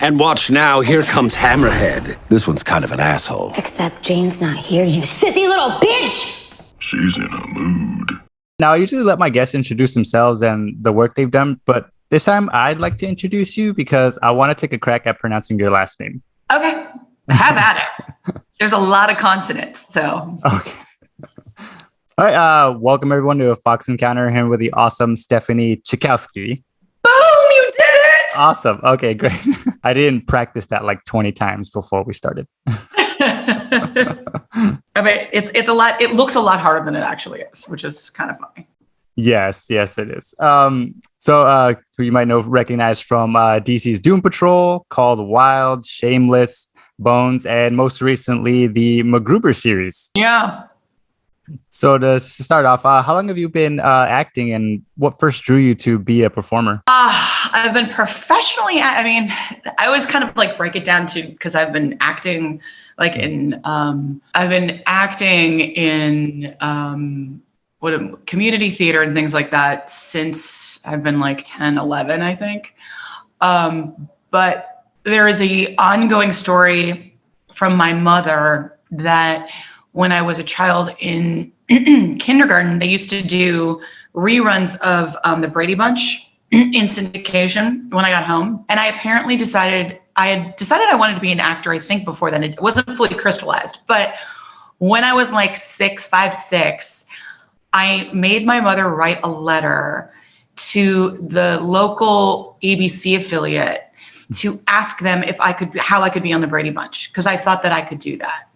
And watch now, here comes Hammerhead. This one's kind of an asshole. Except Jane's not here, you sissy little bitch! She's in a mood. Now, I usually let my guests introduce themselves and the work they've done, but this time I'd like to introduce you because I want to take a crack at pronouncing your last name. Okay, have at it. There's a lot of consonants, so. Okay. All right, welcome everyone to a Fox Encounter here with the awesome Stephanie Czajkowski. Boom, you did it! Awesome. Okay, great. I didn't practice that like 20 times before we started. I mean, it's a lot. It looks a lot harder than it actually is, which is kind of funny. Yes, it is. So who you might recognize from DC's Doom Patrol, Called Wild, Shameless, Bones, and most recently the Macgruber series. Yeah. So to start off, how long have you been acting, and what first drew you to be a performer? I've been professionally. I mean, I always kind of like break it down to because I've been acting like in. I've been acting in community theater and things like that since I've been like 10, 11, I think. But there is a ongoing story from my mother that when I was a child in kindergarten, they used to do reruns of the Brady Bunch in syndication when I got home. And I apparently decided I wanted to be an actor, I think before then. It wasn't fully crystallized. But when I was like 5, 6, I made my mother write a letter to the local ABC affiliate to ask them how I could be on the Brady Bunch, because I thought that I could do that.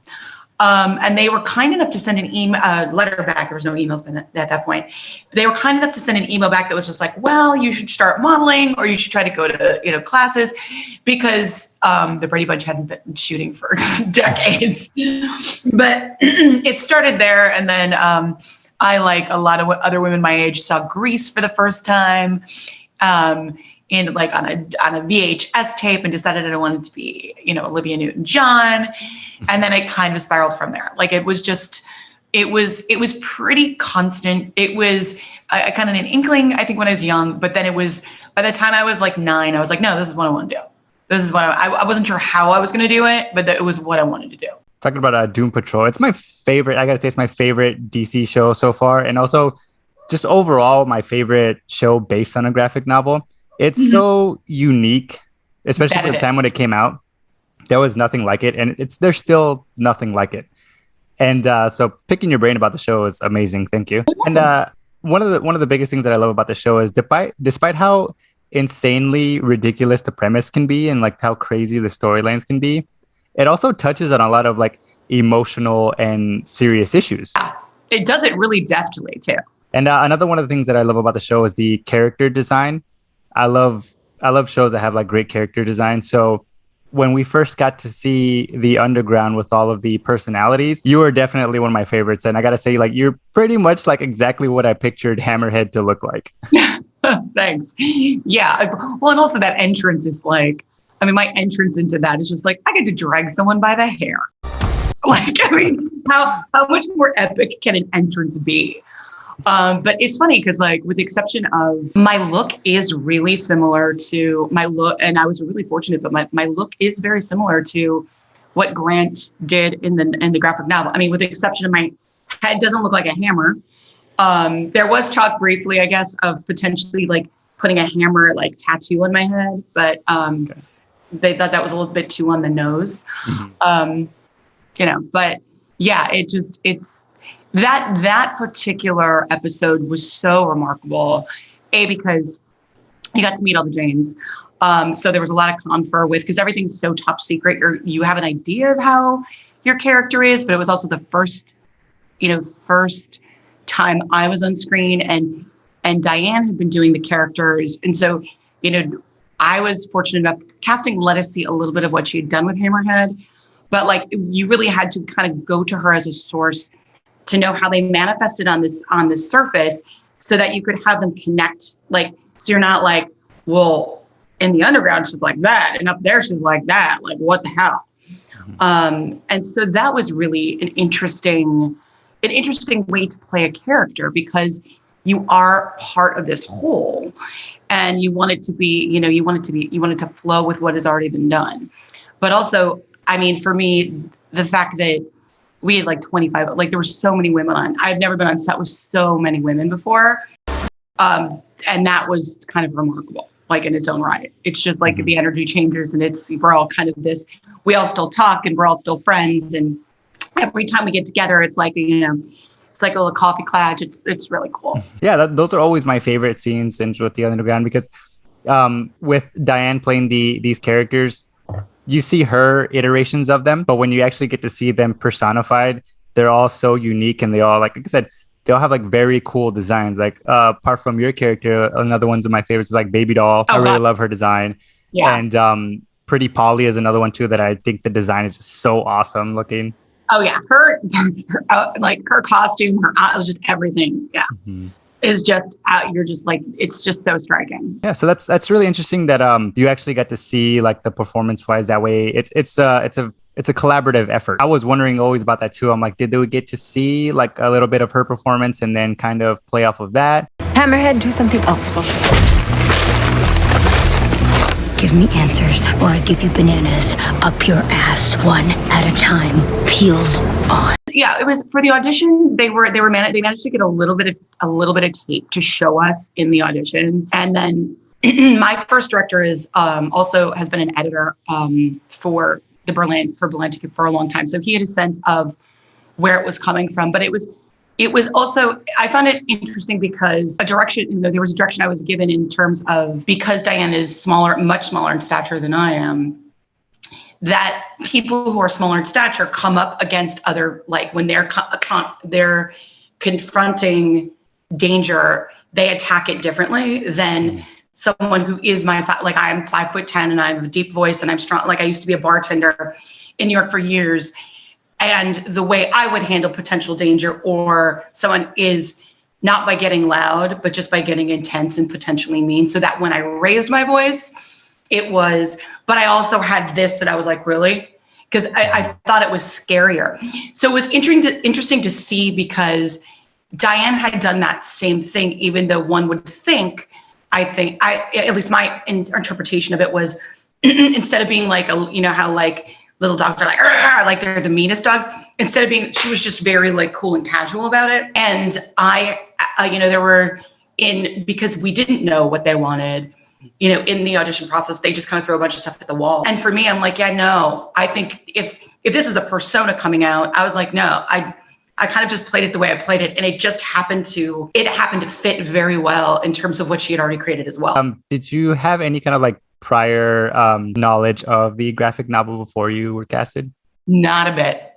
And they were kind enough to send an letter back. There was no emails at that point. They were kind enough to send an email back that was just like, well, you should start modeling, or you should try to go to classes, because the Brady Bunch hadn't been shooting for decades. But it started there, and then I, like a lot of other women my age, saw Grease for the first time. In like on a VHS tape, and decided I wanted to be, Olivia Newton-John. And then it kind of spiraled from there. Like it was pretty constant. It was I kind of an inkling, I think, when I was young, but then it was, by the time I was like 9, I was like, no, this is what I want to do. This is what I wasn't sure how I was going to do it, but it was what I wanted to do. Talking about Doom Patrol, it's my favorite. I gotta say, it's my favorite DC show so far, and also just overall my favorite show based on a graphic novel. It's so unique, especially for the time when it came out. There was nothing like it, and there's still nothing like it. And so picking your brain about the show is amazing. Thank you. And one of the biggest things that I love about the show is despite how insanely ridiculous the premise can be and like how crazy the storylines can be, it also touches on a lot of like emotional and serious issues. Yeah, it does it really deftly too. And another one of the things that I love about the show is the character design. I love shows that have like great character design. So when we first got to see the Underground with all of the personalities, you were definitely one of my favorites. And I got to say, like, you're pretty much like exactly what I pictured Hammerhead to look like. Thanks. Yeah. Well, and also that entrance is like, I mean, my entrance into that is just like, I get to drag someone by the hair. Like, I mean, how much more epic can an entrance be? But it's funny because, like, with the exception of my look is really similar to my look, and I was really fortunate, but my look is very similar to what Grant did in the graphic novel. I mean, with the exception of my head doesn't look like a hammer. There was talk briefly, I guess, of potentially like putting a hammer like tattoo on my head, but they thought that was a little bit too on the nose. But yeah, it's. That particular episode was so remarkable, because you got to meet all the Janes. So there was a lot of confer with, because everything's so top secret. You have an idea of how your character is, but it was also the first time I was on screen, and Diane had been doing the characters. And so, I was fortunate enough, casting let us see a little bit of what she had done with Hammerhead, but like you really had to kind of go to her as a source to know how they manifested on this surface, so that you could have them connect. Like, so you're not like, well, in the Underground she's like that, and up there she's like that. Like, what the hell? And so that was really an interesting way to play a character, because you are part of this whole, and you want it to be, you want it to flow with what has already been done. But also, I mean, for me, the fact that we had like 25, like there were so many women on. I've never been on set with so many women before. And that was kind of remarkable, like in its own right. It's just like the energy changes, and we're all kind of this, we all still talk and we're all still friends. And every time we get together, it's like, it's like a little coffee clatch. It's really cool. Yeah, those are always my favorite scenes in with the Underground, because with Diane playing these characters, you see her iterations of them, but when you actually get to see them personified, they're all so unique, and they all, like I said, they all have like very cool designs. Like apart from your character, another one's of my favorites is like Baby Doll. I really love her design. Yeah. And Pretty Polly is another one too that I think the design is just so awesome looking. Oh yeah, her like her costume, her just everything. Yeah, is just you're just like, it's just so striking. Yeah, so that's really interesting that you actually got to see like the performance wise that way. It's a collaborative effort. I was wondering always about that too. I'm like, did they get to see like a little bit of her performance and then kind of play off of that? Hammerhead, do something else. Give me answers, or I give you bananas up your ass, one at a time. Peels on. Yeah, it was for the audition. They managed to get a little bit of tape to show us in the audition, and then my first director is also has been an editor for Berlin for a long time, so he had a sense of where it was coming from. But it was also, I found it interesting because there was a direction I was given in terms of, because Diane is much smaller in stature than I am, that people who are smaller in stature come up against other, like when they're confronting danger, they attack it differently than someone who is my size. Like I'm 5'10" and I have a deep voice and I'm strong. Like I used to be a bartender in New York for years. And the way I would handle potential danger or someone is not by getting loud, but just by getting intense and potentially mean. So that when I raised my voice, but I also had this that I was like, really? Because I thought it was scarier. So it was interesting to see, because Diane had done that same thing, even though one would think, at least my interpretation of it was, instead of being like, how like little dogs are like they're the meanest dogs. Instead of being, she was just very like cool and casual about it. And because we didn't know what they wanted, in the audition process, they just kind of throw a bunch of stuff at the wall. And for me, I'm like, yeah, no, I think if this is a persona coming out, I was like, no, I kind of just played it the way I played it. And it just happened to fit very well in terms of what she had already created as well. Did you have any kind of like prior knowledge of the graphic novel before you were casted? Not a bit.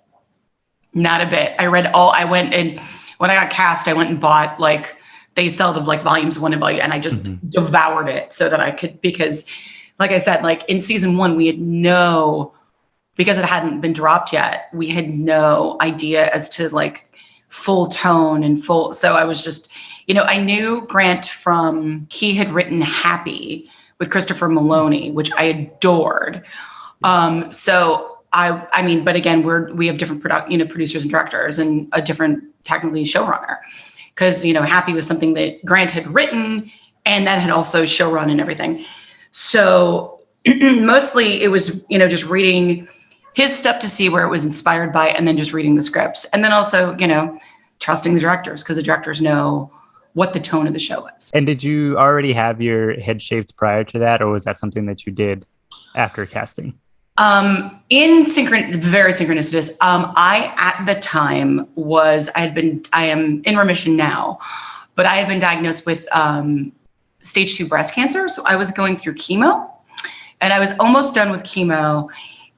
I went and when I got cast, I went and bought, like, they sell the like volumes 1 and volume, and I just devoured it so that I could, because like I said, like in season 1, we had because it hadn't been dropped yet, we had no idea as to like full tone and full. So I was just, I knew Grant he had written Happy with Christopher Maloney, which I adored. So I mean, but again, we have different producers and directors and a different technically showrunner, because, Happy was something that Grant had written and that had also showrun and everything. So mostly it was, just reading his stuff to see where it was inspired by, and then just reading the scripts. And then also, trusting the directors, because the directors know what the tone of the show is. And did you already have your head shaved prior to that, or was that something that you did after casting? Very synchronous. I, at the time, I am in remission now, but I had been diagnosed with stage 2 breast cancer. So I was going through chemo, and I was almost done with chemo.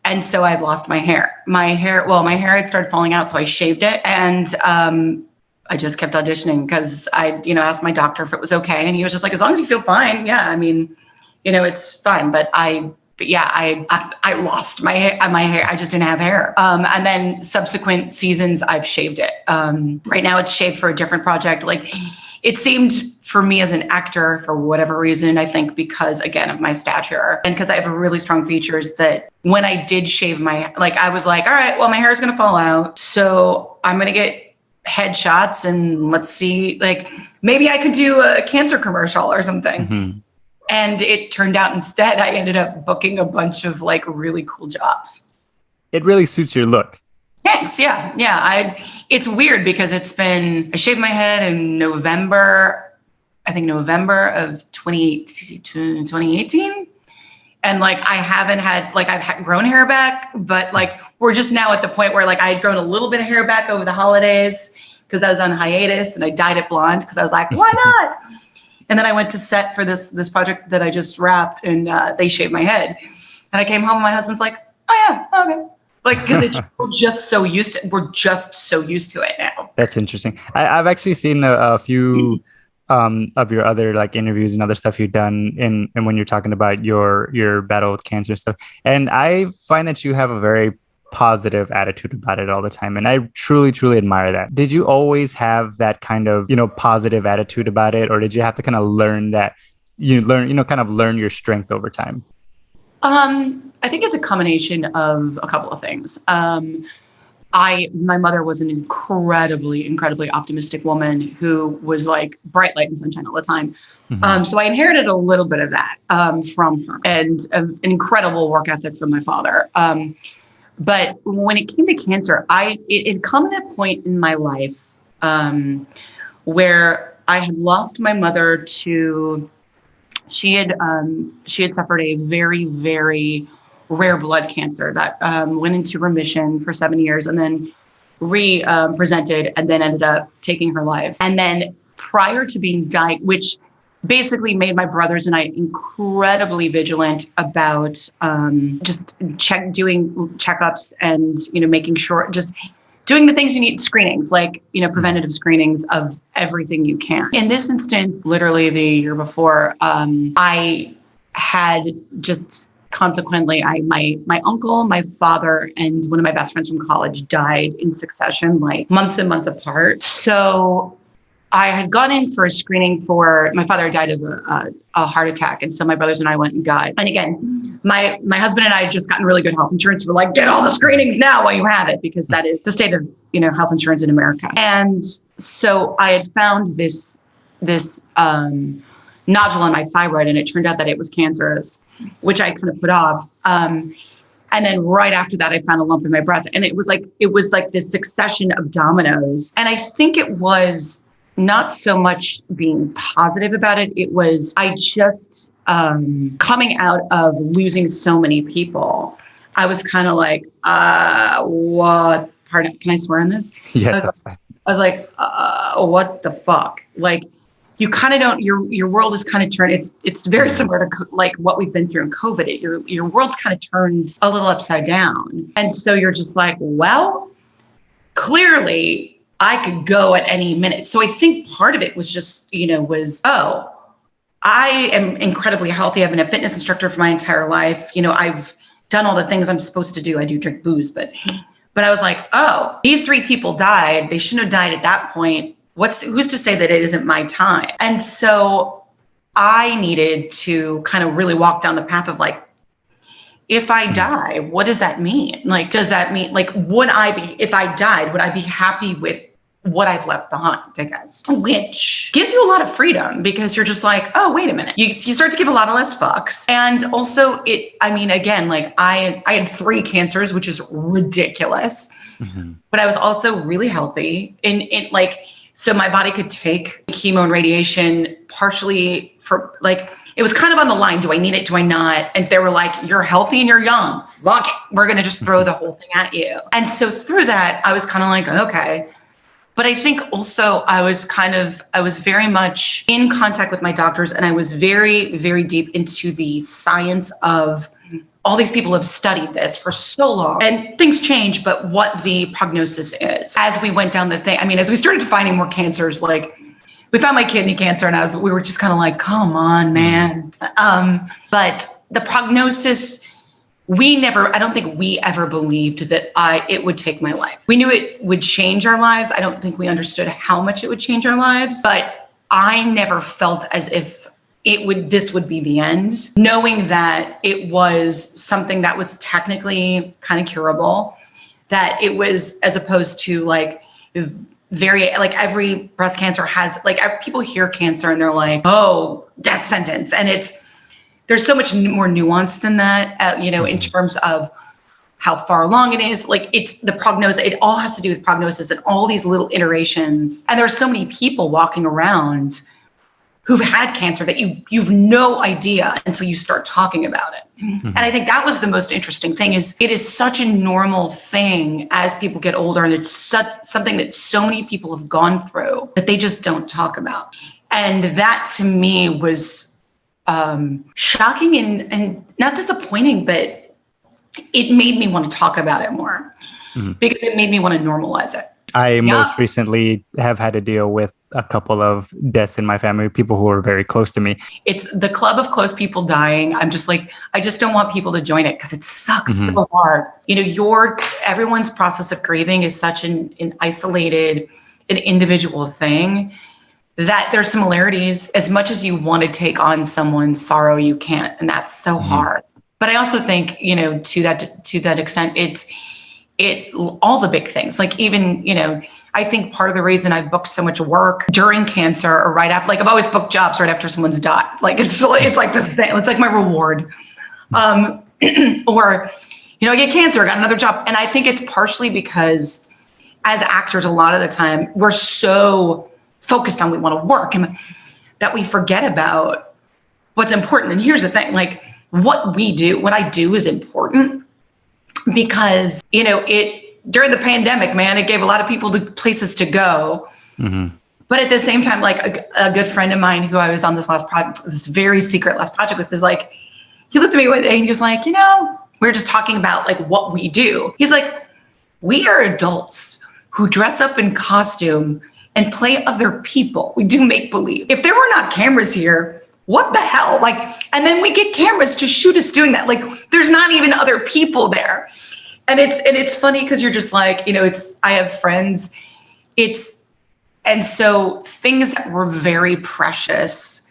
And so I've lost my hair. My hair had started falling out, so I shaved it. And I just kept auditioning because I, asked my doctor if it was okay. And he was just like, as long as you feel fine. Yeah, I mean, it's fine. But I lost my hair. I just didn't have hair. And then subsequent seasons, I've shaved it. Right now it's shaved for a different project. Like, it seemed for me as an actor, for whatever reason, I think because, again, of my stature and because I have really strong features, that when I did shave I was like, all right, well, my hair is going to fall out. So I'm going to get headshots and let's see, like maybe I could do a cancer commercial or something. Mm-hmm. And it turned out instead, I ended up booking a bunch of like really cool jobs. It really suits your look. Thanks. Yeah. Yeah. It's weird because I shaved my head in November of 2018. And like, I've grown hair back, but like, we're just now at the point where like I had grown a little bit of hair back over the holidays because I was on hiatus, and I dyed it blonde because I was like, why not? And then I went to set for this project that I just wrapped, and they shaved my head. And I came home and my husband's like, oh yeah, okay. Like, because we're just so used to it now. That's interesting. I've actually seen a few of your other like interviews and other stuff you've done and when you're talking about your battle with cancer and stuff. And I find that you have a very positive attitude about it all the time. And I truly, truly admire that. Did you always have that kind of, positive attitude about it? Or did you have to kind of learn learn your strength over time? I think it's a combination of a couple of things. My mother was an incredibly optimistic woman who was like bright light and sunshine all the time. Mm-hmm. So I inherited a little bit of that from her, and an incredible work ethic from my father. But when it came to cancer, it had come at a point in my life where I had lost my mother to. She had suffered a very, very rare blood cancer that went into remission for 7 years and then presented and then ended up taking her life. And then prior to being diagnosed, which basically made my brothers and I incredibly vigilant about just doing checkups and, making sure, just doing the things you need, screenings, like, preventative screenings of everything you can. In this instance, literally the year before, I had just consequently, my uncle, my father, and one of my best friends from college died in succession, like months and months apart. So I had gone in for a screening my father died of a heart attack. And so my brothers and I went and got, and again, my husband and I had just gotten really good health insurance. We're like, get all the screenings now while you have it, because that is the state of, health insurance in America. And so I had found this nodule on my thyroid, and it turned out that it was cancerous, which I kind of put off. And then right after that, I found a lump in my breast, and it was like this succession of dominoes. And I think it was not so much being positive about it. It was, I just, coming out of losing so many people, I was kind of like, what, pardon, can I swear on this? Yes, that's fine. I was like, what the fuck? Like, you kind of don't, your world is kind of turned, it's very similar to like what we've been through in COVID. Your world's kind of turned a little upside down. And so you're just like, well, clearly I could go at any minute. So I think part of it was just, I am incredibly healthy. I've been a fitness instructor for my entire life. I've done all the things I'm supposed to do. I do drink booze, but I was like, oh, these 3 people died. They shouldn't have died at that point. Who's to say that it isn't my time? And so I needed to kind of really walk down the path of like, if I die, what does that mean? Like, does that mean, like, if I died, would I be happy with what I've left behind, I guess, which gives you a lot of freedom because you're just like, oh, wait a minute. You start to give a lot of less fucks. And also again, like I had 3 cancers, which is ridiculous, but I was also really healthy so my body could take chemo and radiation partially for like, it was kind of on the line. Do I need it? Do I not? And they were like, you're healthy and you're young. Fuck it. We're going to just throw the whole thing at you. And so through that, I was kind of like, okay. But I think also I was very much in contact with my doctors, and I was very, very deep into the science of all these people have studied this for so long, and things change, but what the prognosis is as we went down the thing. I mean, as we started finding more cancers, like we found my kidney cancer and we were just kind of like, come on, man. But the prognosis, I don't think we ever believed that it would take my life. We knew it would change our lives. I don't think we understood how much it would change our lives, but I never felt as if this would be the end, knowing that it was something that was technically kind of curable, that it was, as opposed to like very, like every breast cancer has, like people hear cancer and they're like, oh, death sentence. And there's so much more nuance than that, in terms of how far along it is. Like it's the prognosis, it all has to do with prognosis and all these little iterations. And there's so many people walking around who've had cancer that you've no idea until you start talking about it. And I think that was the most interesting thing, is it is such a normal thing as people get older, and it's something that so many people have gone through that they just don't talk about. And that to me was shocking and not disappointing, but it made me want to talk about it more because it made me want to normalize it. I most recently have had to deal with a couple of deaths in my family, people who are very close to me. It's the club of close people dying. I'm just like, I just don't want people to join it because it sucks so hard. Everyone's process of grieving is such an isolated, an individual thing that there's similarities. As much as you want to take on someone's sorrow, you can't. And that's so hard. But I also think, to that extent, it's all the big things, like even, I think part of the reason I've booked so much work during cancer or right after, like I've always booked jobs right after someone's died. Like it's like this thing, it's like my reward. Or, I get cancer, I got another job. And I think it's partially because as actors, a lot of the time we're so focused on we want to work and that we forget about what's important. And here's the thing, like what I do is important because, during the pandemic, man, it gave a lot of people places to go. But at the same time, like a good friend of mine who I was on this very secret last project with, was like, he looked at me one day and he was like, we were just talking about like what we do. He's like, we are adults who dress up in costume and play other people. We do make believe. If there were not cameras here, what the hell? Like, and then we get cameras to shoot us doing that. Like, there's not even other people there. And it's funny because you're just like, I have friends, and so things that were very precious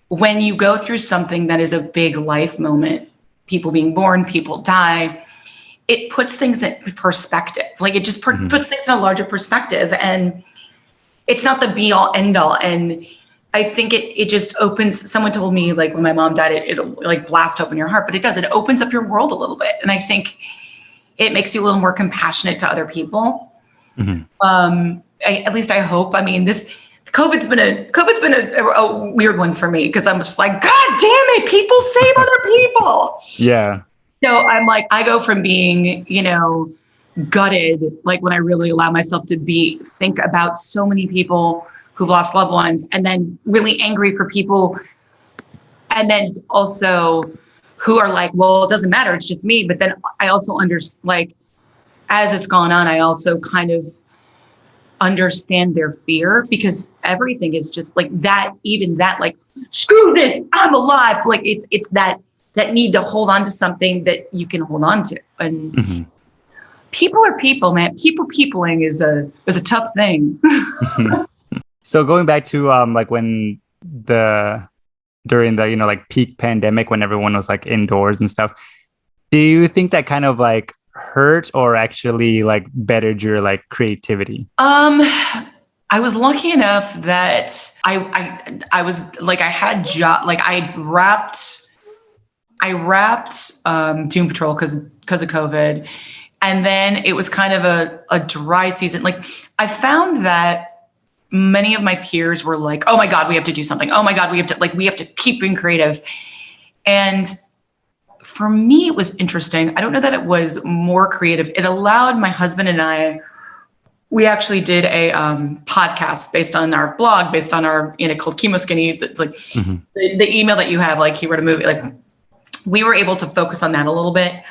when you go through something that is a big life moment, people being born, people die, it puts things in perspective. Like it just puts things in a larger perspective, and it's not the be all end all. And I think it just opens, someone told me like when my mom died, it'll like blast open your heart, but it does, it opens up your world a little bit. And I think it makes you a little more compassionate to other people. At least I hope. I mean, COVID's been a weird one for me because I'm just like, God damn it, people save other people. Yeah. So I'm like, I go from being, gutted, like when I really allow myself to think about so many people who've lost loved ones, and then really angry for people, and then also who are like, well, it doesn't matter, it's just me. But then I also as it's gone on, I also kind of understand their fear, because everything is just like that, even that, like, screw this, I'm alive. Like it's that need to hold on to something that you can hold on to. And people are people, man. Peopling is a tough thing. So going back to like when during the like peak pandemic, when everyone was like indoors and stuff, do you think that kind of like hurt or actually like bettered your like creativity? I was lucky enough that I was like, I had I wrapped Doom Patrol because of COVID, and then it was kind of a dry season. Like I found that many of my peers were like, oh my God, we have to do something. Oh my God, we have to keep being creative. And for me, it was interesting. I don't know that it was more creative. It allowed my husband and I, we actually did a podcast based on our blog, based on our, called Chemo Skinny, like the email that you have, like he wrote a movie, like we were able to focus on that a little bit.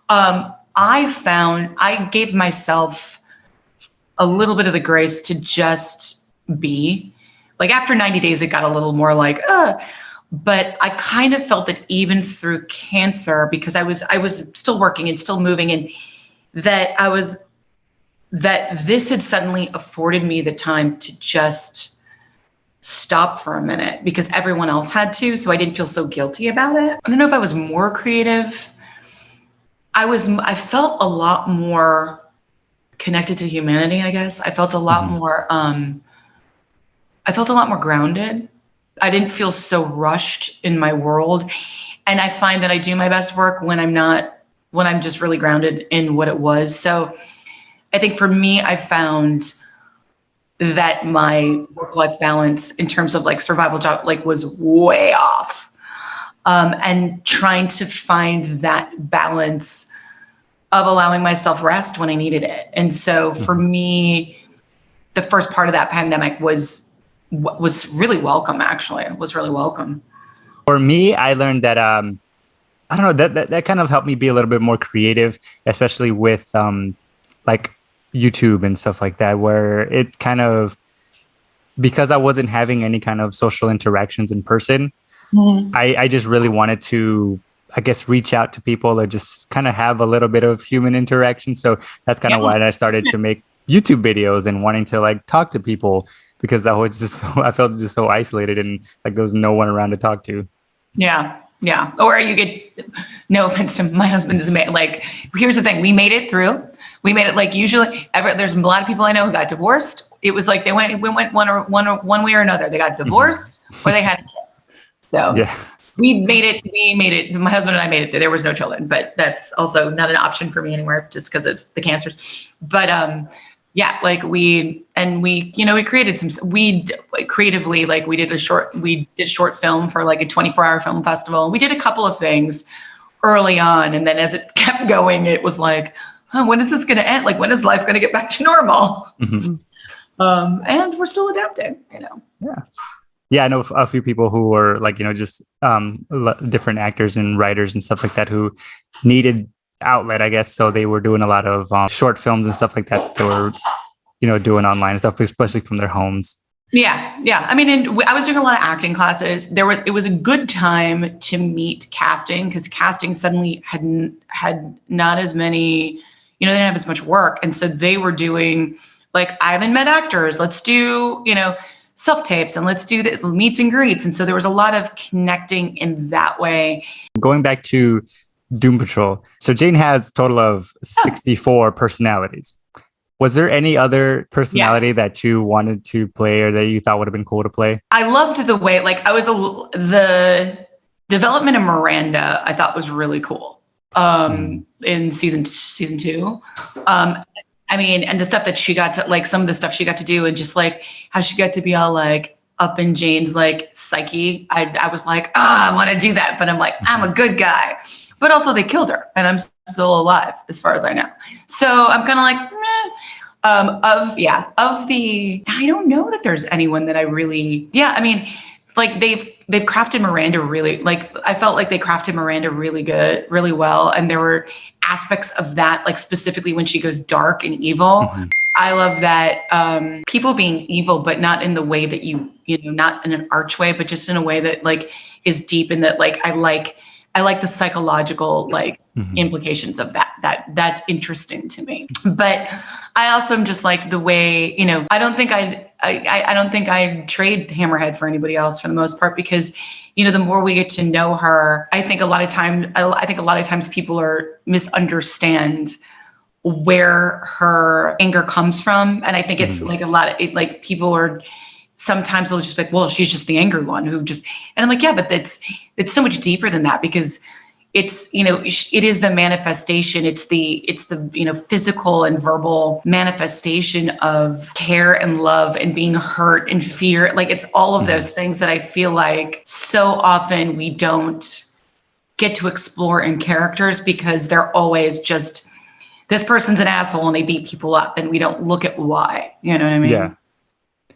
I gave myself a little bit of the grace to just be. Like after 90 days, it got a little more like, but I kind of felt that even through cancer, because I was still working and still moving, and that this had suddenly afforded me the time to just stop for a minute, because everyone else had to, so I didn't feel so guilty about it. I don't know if I was more creative. I felt a lot more connected to humanity, I guess. I felt a lot more grounded. I didn't feel so rushed in my world. And I find that I do my best work when I'm just really grounded in what it was. So I think for me, I found that my work-life balance in terms of like survival job, like was way off. And trying to find that balance of allowing myself rest when I needed it. And so for me, the first part of that pandemic was really welcome, actually. It was really welcome. For me, I learned that I don't know, that kind of helped me be a little bit more creative, especially with like YouTube and stuff like that, where it kind of, because I wasn't having any kind of social interactions in person, I just really wanted to, I guess, reach out to people or just kind of have a little bit of human interaction. So that's kind of why I started to make YouTube videos and wanting to like talk to people, because I was just I felt just so isolated and like there was no one around to talk to. Yeah. Yeah. Or you get, no offense to my husband, is like, here's the thing. We made it through. We made it like usually there's a lot of people I know who got divorced. It was like we went one way or another. They got divorced or they had a kid. So yeah. We made it. My husband and I made it through. There was no children, but that's also not an option for me anymore just because of the cancers. But yeah, like we created creatively, like we did short film for like a 24-hour film festival. We did a couple of things early on. And then as it kept going, it was like, when is this going to end? Like, when is life going to get back to normal? And we're still adapting, Yeah. Yeah, I know a few people who were like, just different actors and writers and stuff like that who needed outlet, I guess. So they were doing a lot of short films and stuff like that. They were, doing online and stuff, especially from their homes. Yeah. Yeah. I mean, I was doing a lot of acting classes. It was a good time to meet casting, because casting suddenly had not as many, they didn't have as much work. And so they were doing like, I haven't met actors. Let's do, self-tapes and let's do the meets and greets. And so there was a lot of connecting in that way. Going back to Doom Patrol. So Jane has a total of 64 personalities. Was there any other personality that you wanted to play or that you thought would have been cool to play? I loved the way, like the development of Miranda, I thought was really cool in season 2. I mean, and the stuff that she got to, like some of the stuff she got to do, and just like how she got to be all like up in Jane's like psyche. I was like, I want to do that. But I'm like, I'm a good guy. But also they killed her and I'm still alive as far as I know. So I'm kind of like, I don't know that there's anyone that I really, I mean, like they've crafted Miranda really, like I felt like they crafted Miranda really well. And there were aspects of that, like specifically when she goes dark and evil. I love that people being evil, but not in the way that not in an archway, but just in a way that like is deep, and that like I like the psychological like implications of that. That's interesting to me. But I also am just like the way, I don't think I'd trade Hammerhead for anybody else for the most part, because, the more we get to know her, I think a lot of times people misunderstand where her anger comes from. And I think it's like a lot of it, like people are sometimes they'll just be like, well, she's just the angry one who just, and I'm like, yeah, but it's so much deeper than that, because it's, it is the manifestation. It's the, physical and verbal manifestation of care and love and being hurt and fear. Like it's all of those things that I feel like so often we don't get to explore in characters, because they're always just, this person's an asshole and they beat people up, and we don't look at why, you know what I mean?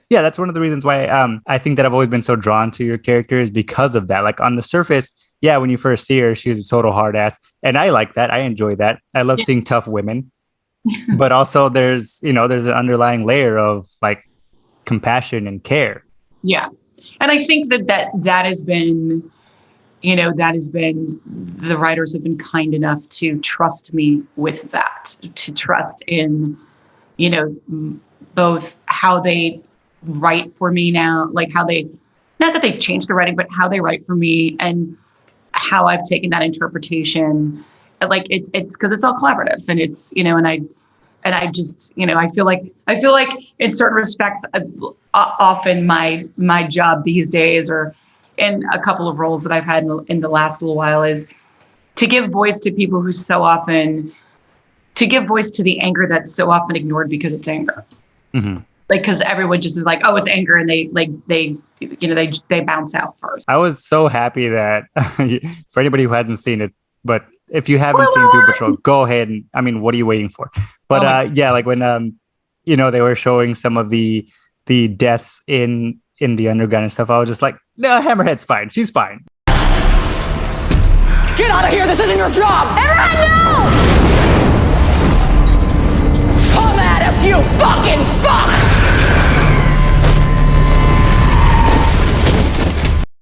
Yeah, that's one of the reasons why I think that I've always been so drawn to your character, is because of that. Like on the surface, when you first see her, she's a total hard ass. And I like that. I enjoy that. I love seeing tough women. But also there's an underlying layer of like compassion and care. Yeah. And I think that has been, the writers have been kind enough to trust me with that, to trust in, both how they write for me now, like how they, not that they've changed the writing, but how they write for me and how I've taken that interpretation. Like it's because it's all collaborative, and it's, and And I just, I feel like in certain respects, often my job these days, or in a couple of roles that I've had in the last little while, is to give voice to people who so often, to give voice to the anger that's so often ignored because it's anger. Mm-hmm. Like, because everyone just is like, oh, it's anger, and they bounce out first. I was so happy that for anybody who hasn't seen it, but if you haven't seen Doom Patrol, go ahead and, I mean, what are you waiting for? But yeah, like when they were showing some of the deaths in the underground and stuff, I was just like, no, Hammerhead's fine. She's fine. Get out of here! This isn't your job! Everyone, no! Come at us, you fucking fuck!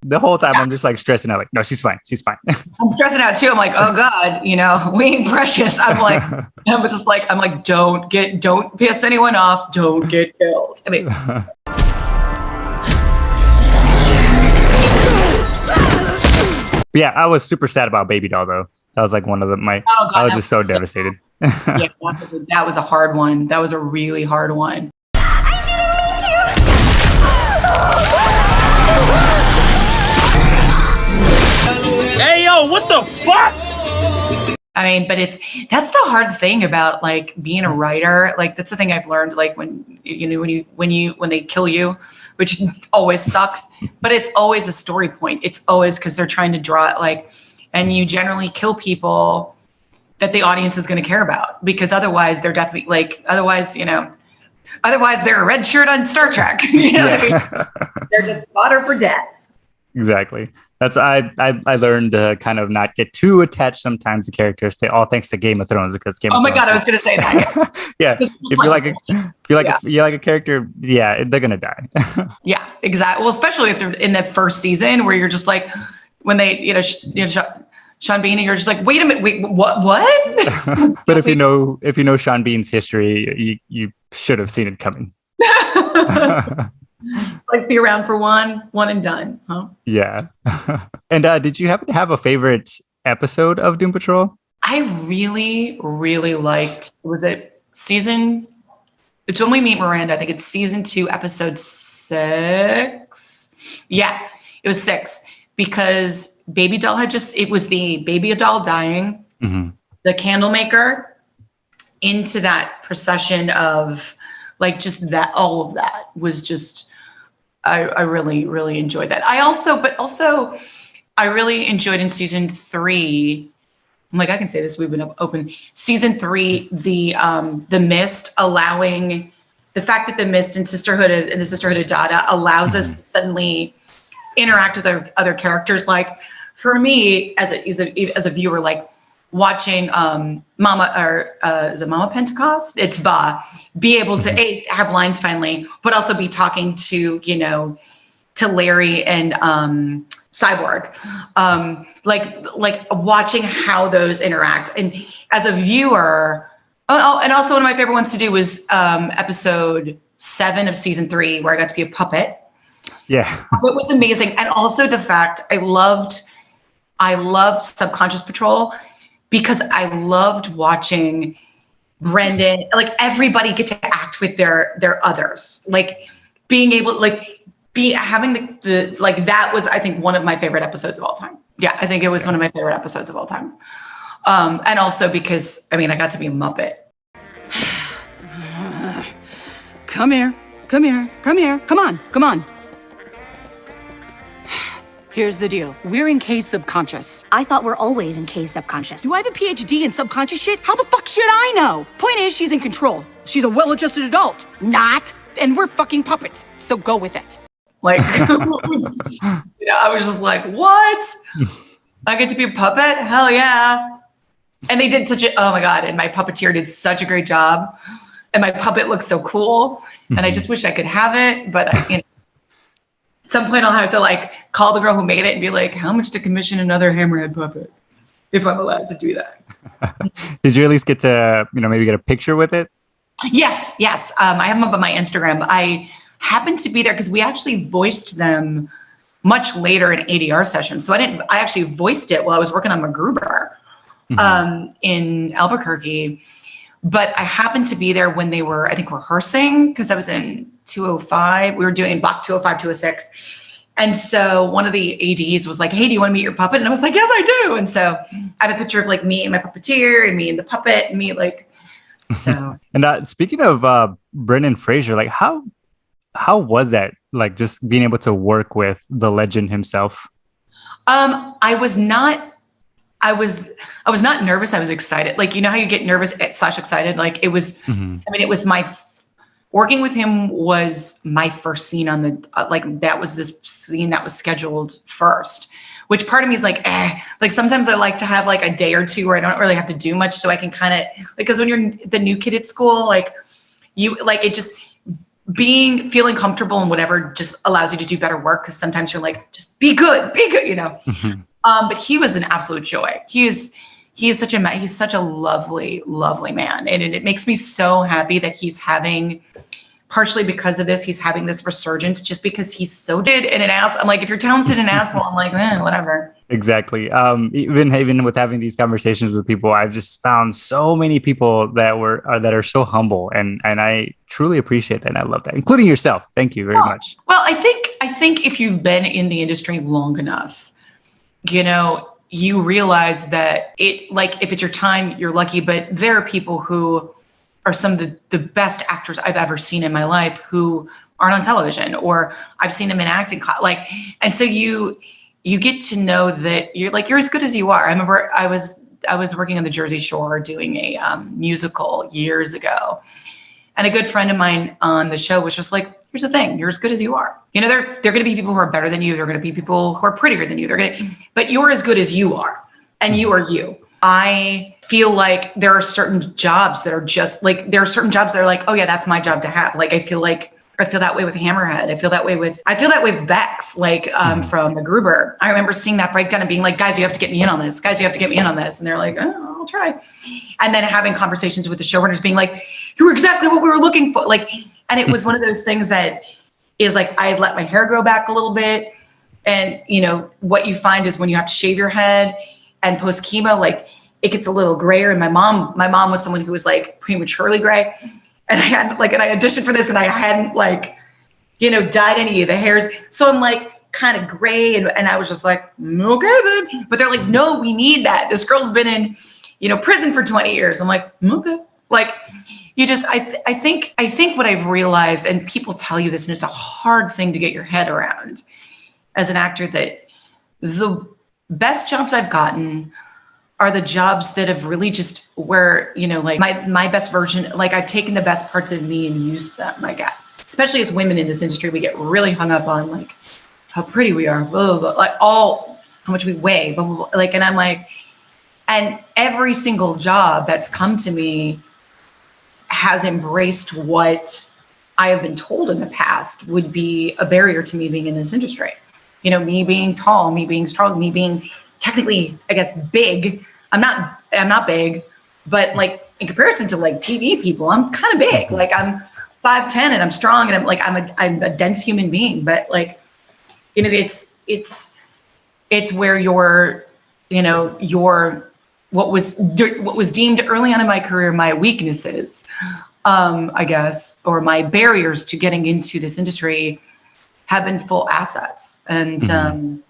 The whole time I'm just like stressing out, like, no, she's fine. She's fine. I'm stressing out too. I'm like, oh God, we ain't precious. I'm like, don't piss anyone off. Don't get killed. I mean, yeah, I was super sad about Baby Doll though. That was like one of I was just so devastated. Yeah, that was a hard one. That was a really hard one. Hey, yo, what the fuck? I mean, but that's the hard thing about like being a writer. Like, that's the thing I've learned, like when they kill you, which always sucks, but it's always a story point. It's always because they're trying to draw it, like, and you generally kill people that the audience is going to care about, because otherwise they're definitely like, otherwise they're a red shirt on Star Trek. You know what I mean? They're just fodder for death. Exactly. That's I learned to kind of not get too attached sometimes to characters. All thanks to Game of Thrones, because Game of Thrones. Oh my God, I was going to say that. Yeah, if you like a character, yeah, they're gonna die. Yeah, exactly. Well, especially if they're in the first season, where you're just like, when they, Sean Bean, and you're just like, wait a minute, wait, what? But if you know Sean Bean's history, you should have seen it coming. Likes to be around for one and done, huh? Yeah. And did you happen to have a favorite episode of Doom Patrol? I really, really liked, was it season, it's when we meet Miranda, I think it's season 2, episode 6. Yeah, it was 6, because Baby Doll it was the Baby Doll dying, mm-hmm. the candle maker, into that procession of like, just that, all of that was just, I really, really enjoyed that. I really enjoyed in season 3. I'm like, I can say this, we've been open. Season 3, the Mist, allowing the fact that the Mist and the Sisterhood of Dada allows us to suddenly interact with other characters. Like, for me, as a viewer, like watching Mama, or is it Mama Pentecost? It's Ba, be able to have lines finally, but also be talking to to Larry and Cyborg, like watching how those interact. And as a viewer, and also one of my favorite ones to do was episode 7 of season 3, where I got to be a puppet. Yeah, it was amazing. And also the fact I loved Subconscious Patrol, because I loved watching Brendan, like everybody get to act with their others, like being able, like having the like, that was, I think, one of my favorite episodes of all time. Yeah, I think it was one of my favorite episodes of all time. And also because, I mean, I got to be a Muppet. Come here. Come on. Here's the deal. We're in K's subconscious. I thought we're always in K's subconscious. Do I have a PhD in subconscious shit? How the fuck should I know? Point is, she's in control. She's a well-adjusted adult. Not. And we're fucking puppets. So go with it. Like, I was just like, what? I get to be a puppet? Hell yeah. And they did oh my God. And my puppeteer did such a great job. And my puppet looks so cool. And I just wish I could have it. But at some point I'll have to like call the girl who made it and be like, how much to commission another Hammerhead puppet, if I'm allowed to do that. Did you at least get to, maybe get a picture with it? Yes. I have them up on my Instagram. I happened to be there because we actually voiced them much later in ADR sessions. So I actually voiced it while I was working on Macgruber in Albuquerque. But I happened to be there when they were, I think, rehearsing, because I was in 205. We were doing block 205, 206. And so one of the ADs was like, hey, do you want to meet your puppet? And I was like, yes, I do. And so I have a picture of like me and my puppeteer and me and the puppet and me like, so. And speaking of Brendan Fraser, like how was that? Like just being able to work with the legend himself? I was not nervous. I was excited. Like, you know how you get nervous / excited? Like it was, I mean, it was working with him was my first scene on the, like that was the scene that was scheduled first, which part of me is like, like sometimes I like to have like a day or two where I don't really have to do much. So I can kind of, because when you're the new kid at school, like you, like it just feeling comfortable and whatever just allows you to do better work. Cause sometimes you're like, just be good, you know? But he was an absolute joy. He is such a lovely, lovely man. And it makes me so happy that he's having, partially because of this, he's having this resurgence just because he's so good and an ass. I'm like, if you're talented and asshole, I'm like, whatever. Exactly. Even with having these conversations with people, I've just found so many people that are so humble, and I truly appreciate that. And I love that, including yourself. Thank you very much. Well, I think if you've been in the industry long enough, you know, you realize that if it's your time, you're lucky, but there are people who are some of the best actors I've ever seen in my life who aren't on television, or I've seen them in acting class. Like, and so you get to know that you're as good as you are. I remember I was working on the Jersey Shore doing a musical years ago, and a good friend of mine on the show was just like, here's the thing, you're as good as you are. You know, there are going to be people who are better than you. There are going to be people who are prettier than you. But you're as good as you are, and you are you. I feel like there are certain jobs that are just like, oh yeah, that's my job to have. Like, I feel that way with Hammerhead. I feel that way with Bex, like from Macgruber. I remember seeing that breakdown and being like, guys, you have to get me in on this. Guys, you have to get me in on this. And they're like, oh, I'll try. And then having conversations with the showrunners being like, you were exactly what we were looking for. Like, and it was one of those things that is like, I had let my hair grow back a little bit. And, you know, what you find is when you have to shave your head and post chemo, like it gets a little grayer. And my mom was someone who was like prematurely gray. And I had like, and I auditioned for this and I hadn't like, you know, dyed any of the hairs. So I'm like kind of gray. And I was just like, okay then. But they're like, no, we need that. This girl's been in, you know, prison for 20 years. I'm like, okay. Like, you just, I think what I've realized, and people tell you this, and it's a hard thing to get your head around as an actor, that the best jobs I've gotten are the jobs that have really just where, you know, like my best version, like I've taken the best parts of me and used them, I guess. Especially as women in this industry, we get really hung up on like how pretty we are, blah, blah, blah, like how much we weigh, blah, blah, blah. Like, and I'm like, and every single job that's come to me has embraced what I have been told in the past would be a barrier to me being in this industry. You know, me being tall, me being strong, me being technically, I guess, big. I'm not big, but like in comparison to like TV people, I'm kind of big. Like I'm 5'10" and I'm strong and I'm a dense human being. But like, you know, it's where what was deemed early on in my career my weaknesses, I guess, or my barriers to getting into this industry have been full assets. And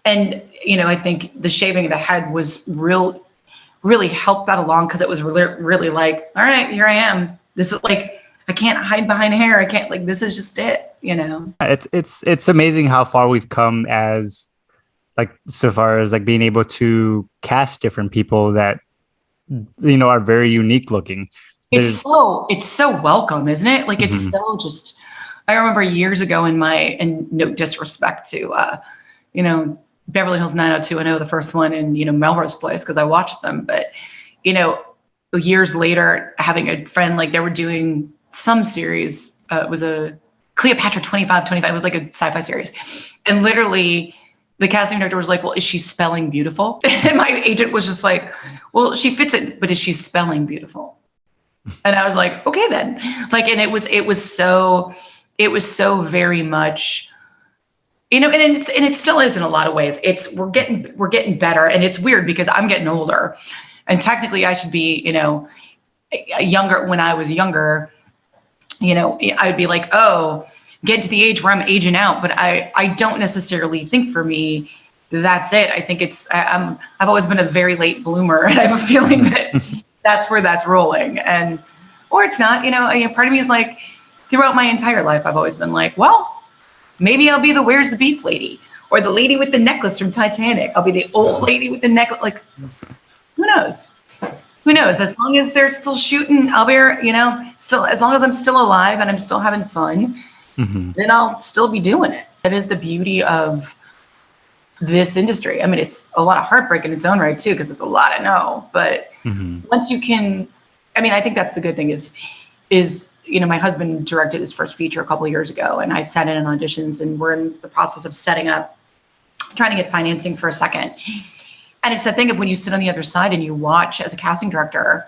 and you know, I think the shaving of the head was really helped that along, because it was really like, all right, here I am. This is like, I can't hide behind hair. I can't, like, this is just it, you know. It's amazing how far we've come, as like so far as like being able to cast different people that, you know, are very unique looking. It's so welcome, isn't it? Like, it's so just, I remember years ago and no disrespect to, you know, Beverly Hills 90210, the first one, and, you know, Melrose Place, because I watched them. But, you know, years later, having a friend, like, they were doing some series. It was a Cleopatra 2525. It was like a sci-fi series. And literally, the casting director was like, well, is she spelling beautiful? And my agent was just like, well, she fits it, but is she spelling beautiful? And I was like, okay, then. Like, and it was so very much, you know, and it still is in a lot of ways. We're getting better, and it's weird because I'm getting older, and technically I should be, you know, when I was younger, I would be like, oh, get to the age where I'm aging out. But I don't necessarily think for me, that's it. I think I've always been a very late bloomer, and I have a feeling that that's where that's rolling. Or it's not, part of me is like, throughout my entire life, I've always been like, well, maybe I'll be the Where's the Beef lady, or the lady with the necklace from Titanic. I'll be the old lady with the necklace. Like, who knows? Who knows? As long as they're still shooting, I'll be, still, as long as I'm still alive and I'm still having fun, then I'll still be doing it. That is the beauty of this industry. I mean, it's a lot of heartbreak in its own right too, because it's a lot I know. But once you can, I think that's the good thing is, my husband directed his first feature a couple of years ago, and I sat in on auditions, and we're in the process of setting up, trying to get financing for a second. And it's a thing of when you sit on the other side and you watch, as a casting director,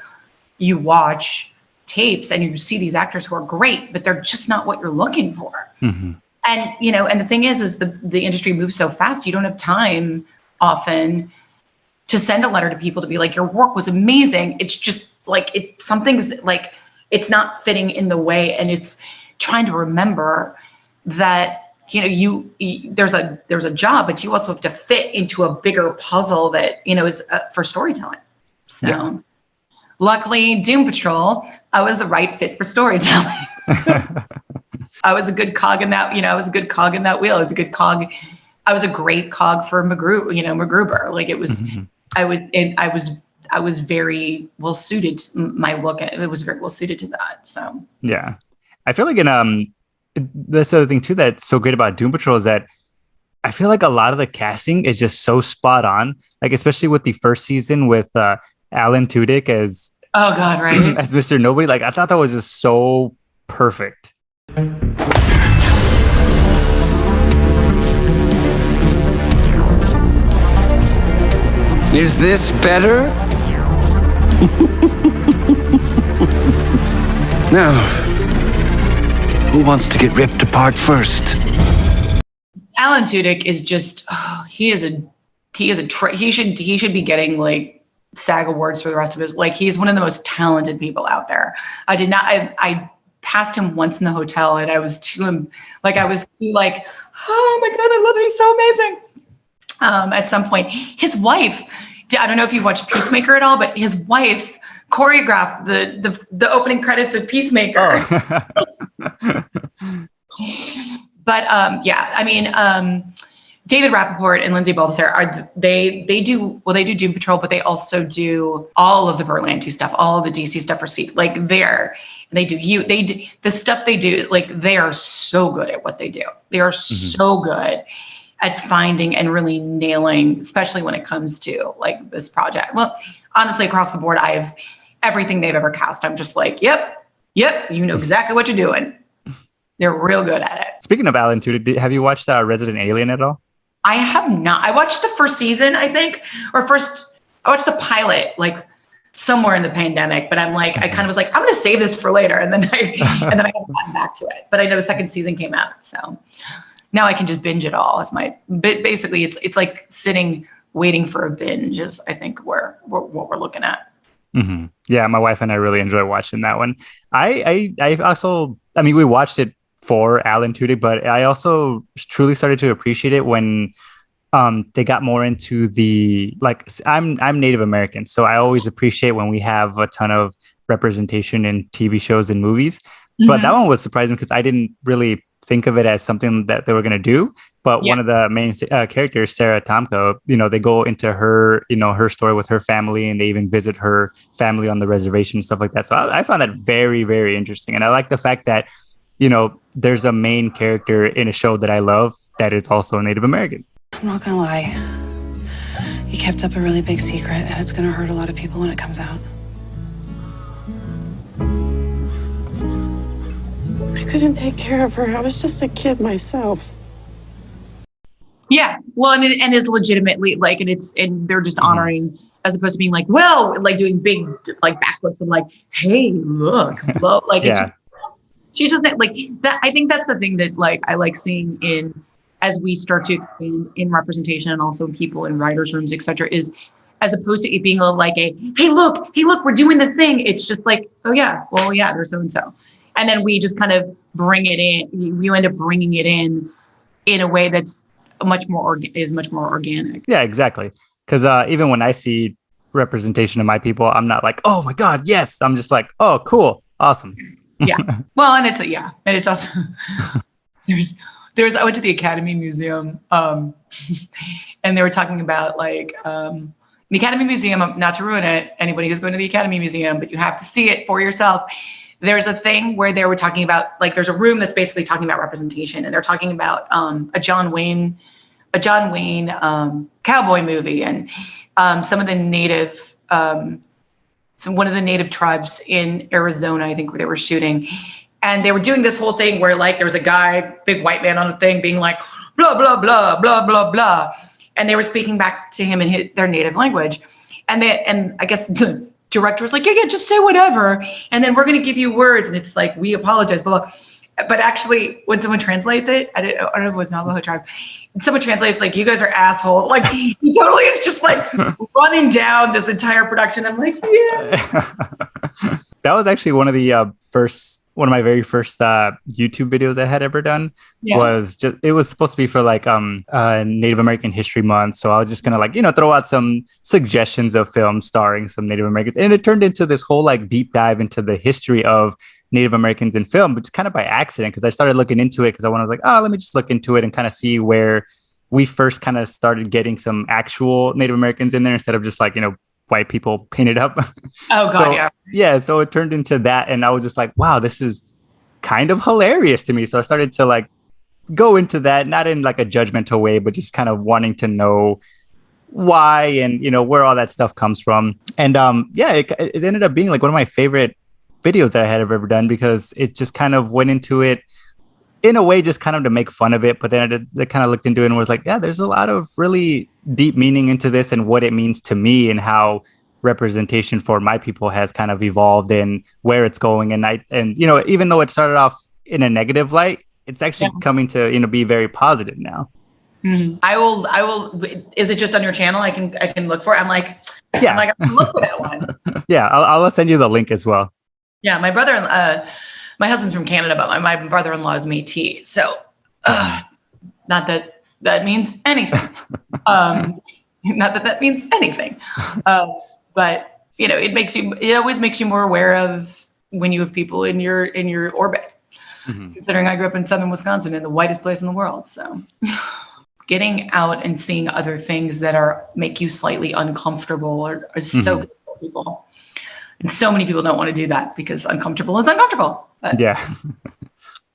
you watch tapes and you see these actors who are great, but they're just not what you're looking for. And, and the thing is the industry moves so fast, you don't have time often to send a letter to people to be like, your work was amazing. It's just like, something's like, it's not fitting in the way. And it's trying to remember that, there's a job, but you also have to fit into a bigger puzzle that, is for storytelling. So luckily, Doom Patrol, I was the right fit for storytelling. I was a good cog in that, I was a good cog in that wheel. I was a good cog. I was a great cog for Macgruber. Like it was, I was very well suited. My look at it was very well suited to that. So yeah, I feel like this other thing too that's so great about Doom Patrol is that I feel like a lot of the casting is just so spot on. Like especially with the first season with Alan Tudyk as right as Mr. Nobody. Like I thought that was just so perfect. Is this better? Now, who wants to get ripped apart first? Alan Tudyk is just, he should be getting like SAG awards for the rest of his, like he's one of the most talented people out there. I passed him once in the hotel and I was oh my God, I love him. He's so amazing. At some point, his wife, I don't know if you've watched Peacemaker at all, but his wife choreographed the opening credits of Peacemaker. But David Rappaport and Lindsay Baldassare they do Doom Patrol, but they also do all of the Berlanti stuff, all of the DC stuff for like the stuff they do, like they are so good at what they do. They are so good at finding and really nailing, especially when it comes to like this project. Well, honestly, across the board, I have everything they've ever cast. I'm just like, yep, you know exactly what you're doing. They're real good at it. Speaking of Alan Tudyk, have you watched Resident Alien at all? I have not. I watched the first season, I think, I watched the pilot like somewhere in the pandemic, but I'm like, I kind of was like, I'm going to save this for later. And then I haven't gotten back to it, but I know the second season came out. So now I can just binge it all basically it's like sitting, waiting for a binge is I think what we're looking at. Mm-hmm. Yeah. My wife and I really enjoy watching that one. I also, we watched it for Alan Tudyk, but I also truly started to appreciate it when they got more into the, like, I'm Native American, so I always appreciate when we have a ton of representation in TV shows and movies. But that one was surprising because I didn't really think of it as something that they were going to do. But one of the main characters, Sarah Tomko, they go into her, her story with her family, and they even visit her family on the reservation and stuff like that. So I found that very, very interesting. And I like the fact that, there's a main character in a show that I love that is also Native American. I'm not gonna lie. You kept up a really big secret, and it's gonna hurt a lot of people when it comes out. I couldn't take care of her. I was just a kid myself. Yeah, well, and is legitimately like, and they're just honoring, as opposed to being like, well, like doing big like backflips and like, hey, look, well, like it's just, she doesn't like that. I think that's the thing that like I like seeing in as we start to expand in representation and also people in writers' rooms, etc. Is as opposed to it being like hey look, we're doing the thing. It's just like, oh yeah, well yeah, there's so and so, and then we just kind of bring it in. You end up bringing it in a way that's much more organic. Yeah, exactly. Because even when I see representation of my people, I'm not like, oh my god, yes. I'm just like, oh cool, awesome. Yeah. Well, and it's also there's I went to the Academy Museum, and they were talking about like the Academy Museum. Not to ruin it, anybody who's going to the Academy Museum, but you have to see it for yourself. There's a thing where they were talking about like there's a room that's basically talking about representation, and they're talking about a John Wayne cowboy movie, and some of the native one of the native tribes in Arizona, I think, where they were shooting. And they were doing this whole thing where like there was a guy, big white man on a thing being like, blah, blah, blah, blah, blah, blah. And they were speaking back to him in their native language. And I guess the director was like, yeah, just say whatever. And then we're going to give you words. And it's like, we apologize, blah, blah. But actually, when someone translates it, I don't know if it was Navajo tribe, someone translates like, you guys are assholes. Like, he totally is just like running down this entire production. I'm like, yeah. That was actually one of my very first YouTube videos I had ever done. It was supposed to be for like Native American History Month. So I was just gonna like, throw out some suggestions of films starring some Native Americans. And it turned into this whole like deep dive into the history of Native Americans in film, but just kind of by accident, because I started looking into it because I was like, oh, let me just look into it and kind of see where we first kind of started getting some actual Native Americans in there instead of just like, white people painted up. Oh God, yeah. Yeah, so it turned into that, and I was just like, wow, this is kind of hilarious to me. So I started to like go into that, not in like a judgmental way, but just kind of wanting to know why and where all that stuff comes from. And it ended up being like one of my favorite videos that I had ever done, because it just kind of went into it in a way just kind of to make fun of it, but then I kind of looked into it and was like, yeah, there's a lot of really deep meaning into this and what it means to me and how representation for my people has kind of evolved and where it's going. And even though it started off in a negative light, it's actually coming to be very positive now. Mm-hmm. I will. Is it just on your channel? I can look for it. I'm like, I can look for that one. Yeah, I'll send you the link as well. Yeah, my brother, my husband's from Canada, but my brother-in-law is Métis. So, not that means anything. Not that means anything. But it always makes you more aware of when you have people in your orbit. Mm-hmm. Considering I grew up in southern Wisconsin, in the whitest place in the world, so getting out and seeing other things that make you slightly uncomfortable are so good for people. And so many people don't want to do that because uncomfortable is uncomfortable. But. Yeah.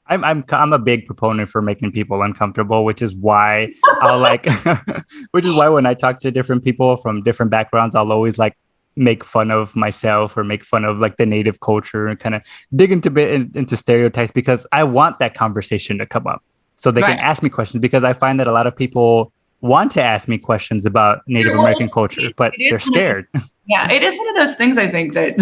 I'm a big proponent for making people uncomfortable, which is why when I talk to different people from different backgrounds, I'll always like make fun of myself or make fun of like the native culture and kind of dig into stereotypes, because I want that conversation to come up so they can ask me questions, because I find that a lot of people want to ask me questions about Native American culture, but they're scared. Yeah, it is one of those things, I think, that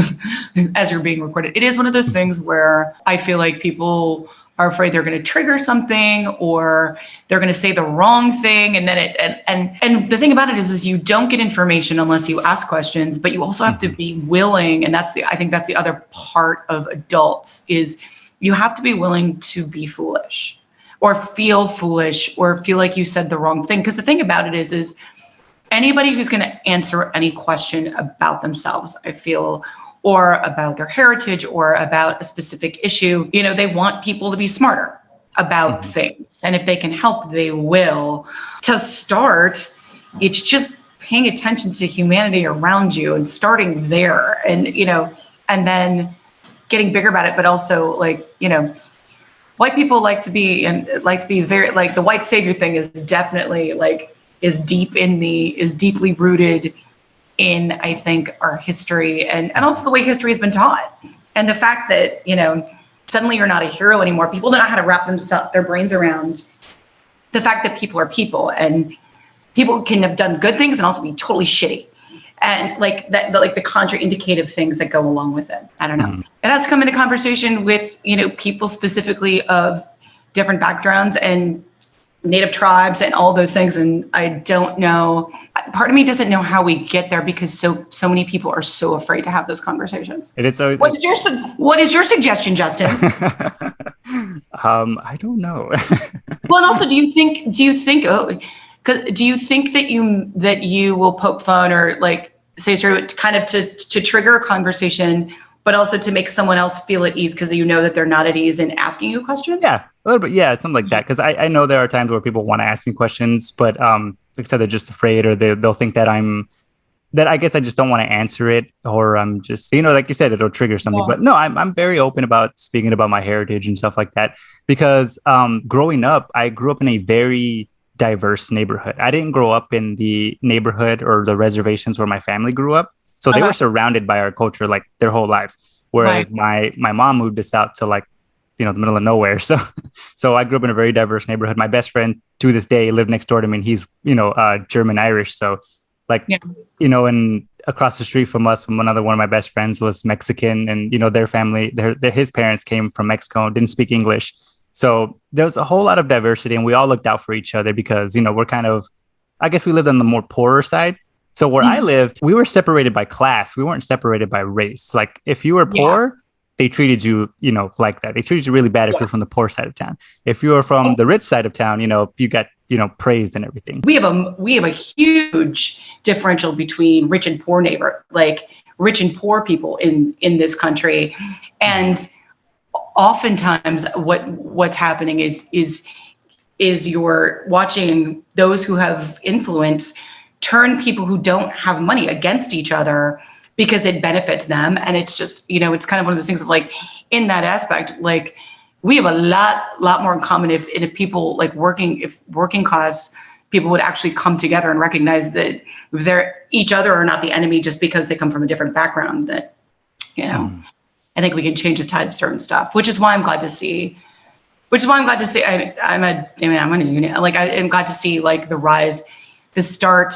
as you're being recorded, it is one of those things where I feel like people are afraid they're going to trigger something or they're going to say the wrong thing. And then and the thing about it is you don't get information unless you ask questions, but you also have to be willing. And I think that's the other part of adults, is you have to be willing to be foolish or feel foolish or feel like you said the wrong thing. Because the thing about it is anybody who's going to answer any question about themselves, I feel, or about their heritage or about a specific issue, they want people to be smarter about things. And if they can help, they will. To start, it's just paying attention to humanity around you and starting there and then getting bigger about it. But also white people like to be very like the white savior thing is definitely is deeply rooted in, I think, our history and also the way history has been taught. And the fact that, suddenly you're not a hero anymore. People don't know how to wrap their brains around the fact that people are people, and people can have done good things and also be totally shitty. And the contraindicative things that go along with it. I don't know. Mm-hmm. It has to come into conversation with, people specifically of different backgrounds and native tribes and all those things. And I don't know, part of me doesn't know how we get there because so many people are so afraid to have those conversations. It is so. What is your suggestion, Justin? I don't know. Well, and also, do you think that you will poke fun or like say sort of kind of to trigger a conversation, but also to make someone else feel at ease because you know that they're not at ease in asking you a question? Yeah, a little bit. Yeah, something like that. Because I know there are times where people want to ask me questions, but like I said, they're just afraid, or they'll think that I guess I just don't want to answer it, or I'm just, like you said, it'll trigger something. Yeah. But no, I'm very open about speaking about my heritage and stuff like that because growing up, I grew up in a very diverse neighborhood. I didn't grow up in the neighborhood or the reservations where my family grew up. So they were surrounded by our culture like their whole lives. Whereas my mom moved us out to like, the middle of nowhere. So I grew up in a very diverse neighborhood. My best friend to this day lived next door to me, and he's, German Irish. So like, and across the street from us, one of my best friends was Mexican, and, their family, his parents came from Mexico, didn't speak English. So there's a whole lot of diversity, and we all looked out for each other because, we're kind of, I guess we lived on the more poorer side. So where I lived, we were separated by class. We weren't separated by race. Like if you were poor, they treated you, like that. They treated you really bad if you're from the poor side of town. If you were from the rich side of town, you got, praised and everything. We have a huge differential between rich and poor rich and poor people in this country. And oftentimes what's happening is you're watching those who have influence turn people who don't have money against each other because it benefits them. And it's just, it's kind of one of those things of like, in that aspect, like we have a lot more in common if people like working class people would actually come together and recognize that they're each other are not the enemy just because they come from a different background. That, I think we can change the tide of certain stuff, which is why I'm glad to see. I'm a union. Like I'm glad to see like the start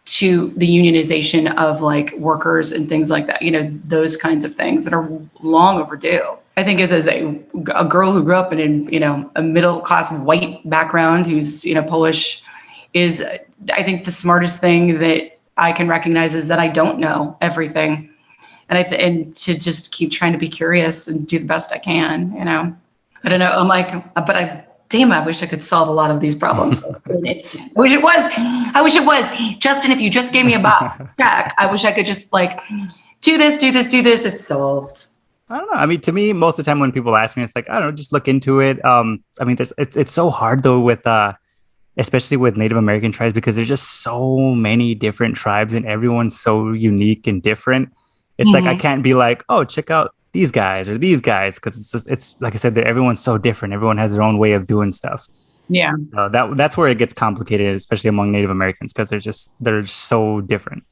to the unionization of like workers and things like that. Those kinds of things that are long overdue. I think as a girl who grew up in a middle class white background who's Polish is I think the smartest thing that I can recognize is that I don't know everything, and to just keep trying to be curious and do the best I can. I don't know. I'm like, but I wish I could solve a lot of these problems in an instant. I wish it was. Justin, if you just gave me a box check, I wish I could just like do this. It's solved. I don't know. I mean, to me, most of the time when people ask me, it's like, I don't know, just look into it. It's so hard though with, especially with Native American tribes, because there's just so many different tribes and everyone's so unique and different. It's like, I can't be like, oh, check out these guys or these guys, because it's like I said, everyone's so different. Everyone has their own way of doing stuff. Yeah, that's where it gets complicated, especially among Native Americans, because they're so different.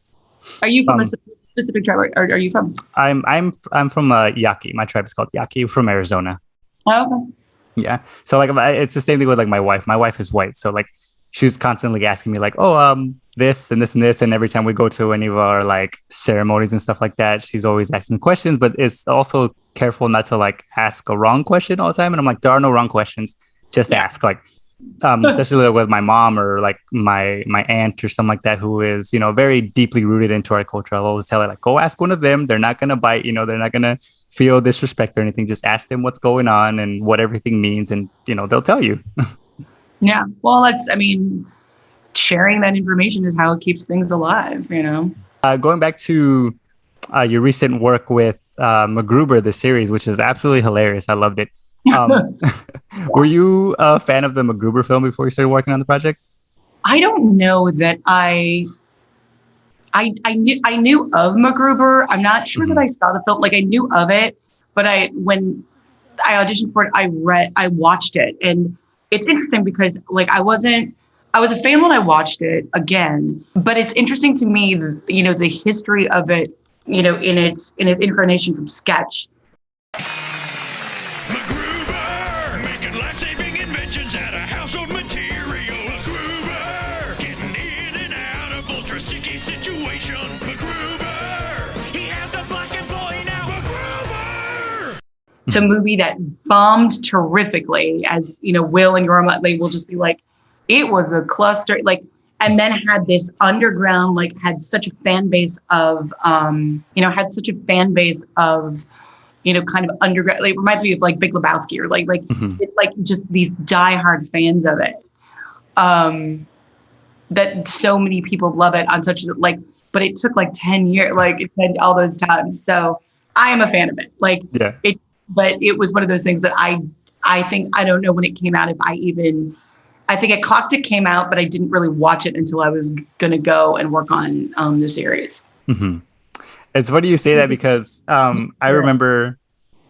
Are you from a specific tribe? Or are you from? I'm from Yaqui. My tribe is called Yaqui. From Arizona. Oh, okay. Yeah. So like it's the same thing with like my wife. My wife is white, so like she's constantly asking me like, oh, this and this and this, and every time we go to any of our like ceremonies and stuff like that, she's always asking questions, but it's also careful not to like ask a wrong question all the time. And I'm like, there are no wrong questions, just ask. Like especially with my mom or like my aunt or something like that, who is very deeply rooted into our culture. I'll always tell her like, go ask one of them. They're not gonna bite, they're not gonna feel disrespect or anything. Just ask them what's going on and what everything means, and they'll tell you. Yeah, well, sharing that information is how it keeps things alive, Going back to your recent work with Macgruber, the series, which is absolutely hilarious. I loved it. Were you a fan of the Macgruber film before you started working on the project? I don't know that I knew of Macgruber. I'm not sure that I saw the film. Like I knew of it, but when I auditioned for it, I watched it, and it's interesting because like I was a fan when I watched it again, but it's interesting to me, the history of it, in its incarnation from sketch. Macgruber, making life-saving inventions out of household materials. Macgruber, getting in and out of ultra-sticky situations. Macgruber, he has a black employee now. Macgruber! It's a movie that bombed terrifically, as Will and Yorma, they will just be like it was a cluster, like, and then had this underground, like, had such a fan base of, kind of underground, like, reminds me of like Big Lebowski, or like it's like just these diehard fans of it. That so many people love it on such like, but it took like 10 years, like it said all those times. So I am a fan of it. Like but it was one of those things that I think, I don't know when it came out, I think I clocked it came out, but I didn't really watch it until I was going to go and work on the series. Mm-hmm. It's funny you say that because I remember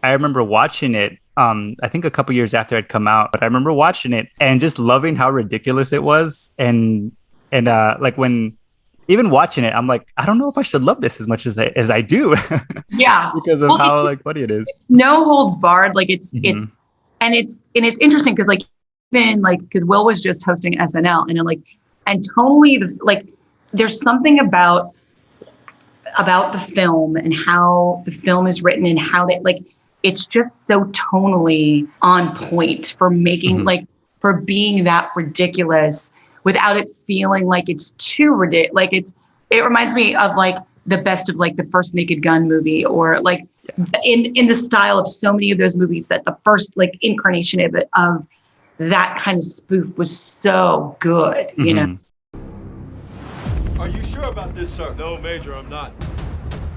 watching it. I think a couple years after it come out, but I remember watching it and just loving how ridiculous it was, and like when even watching it, I'm like, I don't know if I should love this as much as I do. Yeah, because of how like funny it is. No holds barred. Like it's interesting because like even like because Will was just hosting SNL and totally there's something about the film and how the film is written and how they like it's just so tonally on point for making for being that ridiculous without it feeling like it's too ridiculous. Like it reminds me of like the best of like the first Naked Gun movie, or like in the style of so many of those movies, that the first like incarnation of that kind of spoof was so good, you know? Are you sure about this, sir? No, Major, I'm not.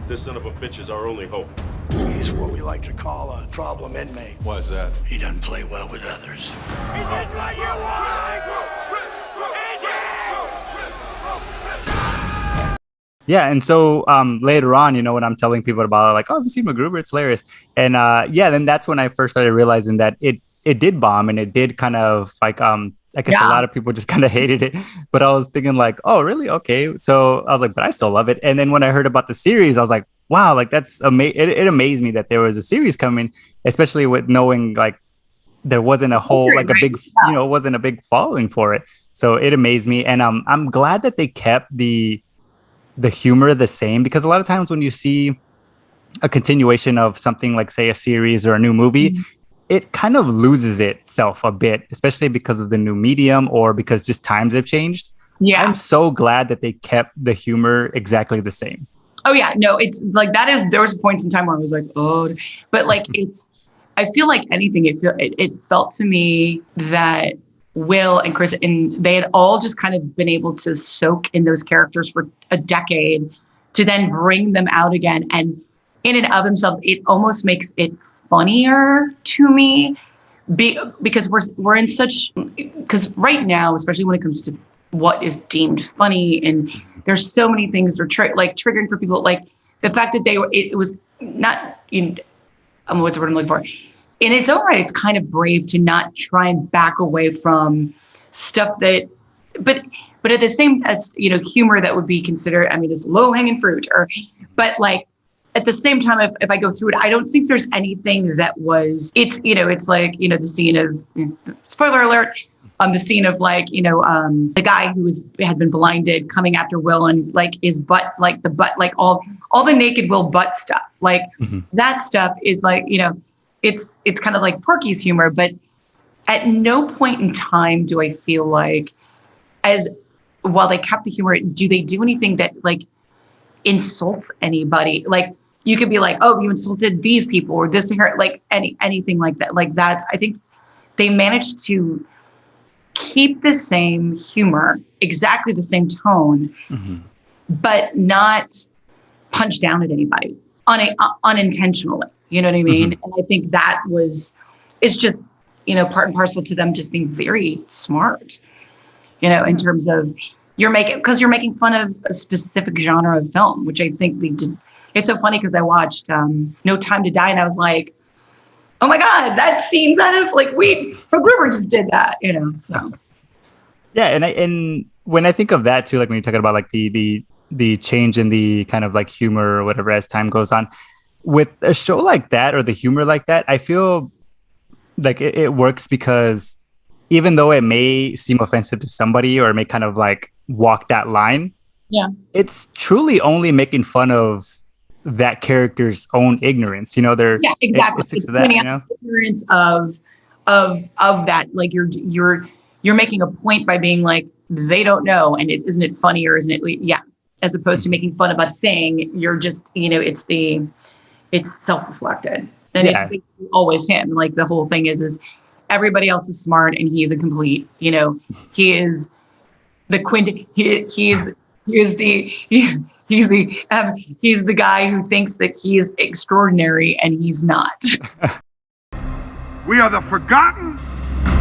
This son of a bitch is our only hope. He's what we like to call a problem inmate. Why is that? He doesn't play well with others. Is this what you want? Yeah, and so later on, you know, when I'm telling people about it, like, oh, have you seen Macgruber? It's hilarious. And then that's when I first started realizing that it did bomb, and it did kind of like I guess a lot of people just kind of hated it, but I was thinking like, oh, really? Okay. So I was like, but I still love it. And then when I heard about the series, I was like, wow, like that's amazing. It amazed me that there was a series coming, especially with knowing like there wasn't a whole like a big, you know, it wasn't a big following for it. So it amazed me, and I'm glad that they kept the humor the same, because a lot of times when you see a continuation of something like, say, a series or a new movie, it kind of loses itself a bit, especially because of the new medium or because just times have changed. Yeah. I'm so glad that they kept the humor exactly the same. Oh yeah, no, it's like there was points in time where I was like, oh, but like I feel like anything, it felt to me that Will and Chris, and they had all just kind of been able to soak in those characters for a decade to then bring them out again. And in and of themselves, it almost makes it funnier to me because we're in such, because right now, especially when it comes to what is deemed funny, and there's so many things that are triggering for people, like the fact that it was not, what's the word I'm looking for? In its own right, it's kind of brave to not try and back away from stuff that, but at the same, humor that would be considered, I mean, is low hanging fruit, but like at the same time, if I go through it, I don't think there's anything that was, it's like, the scene of, spoiler alert, the scene of like, the guy who had been blinded coming after Will, and like his butt, like the butt, like all the naked Will butt stuff, like that stuff is like, it's kind of like Porky's humor, but at no point in time do I feel like, while they kept the humor, do they do anything that like insults anybody? Like you could be like, oh, you insulted these people or this, like anything like that. Like I think they managed to keep the same humor, exactly the same tone, but not punch down at anybody unintentionally. You know what I mean? And I think it's just, part and parcel to them just being very smart, in terms of you're making fun of a specific genre of film, which I think they did. It's so funny because I watched No Time to Die, and I was like, oh my God, that scene kind of like Macgruber just did that, so. Yeah. And when I think of that too, like when you're talking about like the change in the kind of like humor or whatever as time goes on, with a show like that or the humor like that, I feel like it works because even though it may seem offensive to somebody or it may kind of like walk that line, it's truly only making fun of that character's own ignorance. They're exactly. It's that, ignorance of that. Like you're you're making a point by being like, they don't know, and isn't it funny or isn't it? Yeah, as opposed to making fun of a thing, you're just, it's self-reflected, and it's basically always him. Like the whole thing is everybody else is smart and he's a complete, he is the he's the guy who thinks that he is extraordinary and he's not. We are the forgotten,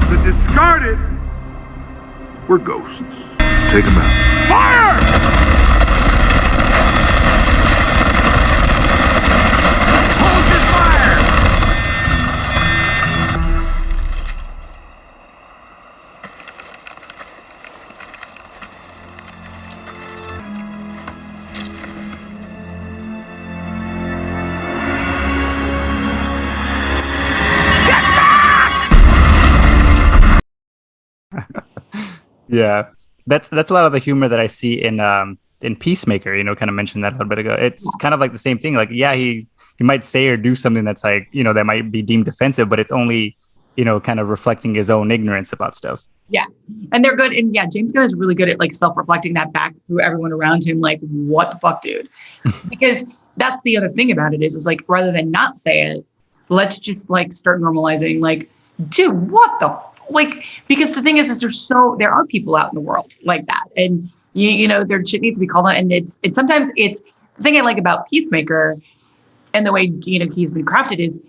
the discarded. We're ghosts. Take them out. Fire! Hold your fire! Yeah, that's a lot of the humor that I see in Peacemaker. Kind of mentioned that a little bit ago. It's kind of like the same thing. Like, yeah, he might say or do something that's like, that might be deemed offensive, but it's only, kind of reflecting his own ignorance about stuff. Yeah, and they're good. And yeah, James Gunn is really good at like self-reflecting that back through everyone around him. Like, what the fuck, dude? Because that's the other thing about it is like, rather than not say it, let's just like start normalizing. Like, dude, what the because the thing is there are people out in the world like that, and their shit needs to be called out. And it's sometimes it's the thing I like about Peacemaker, and the way he's been crafted is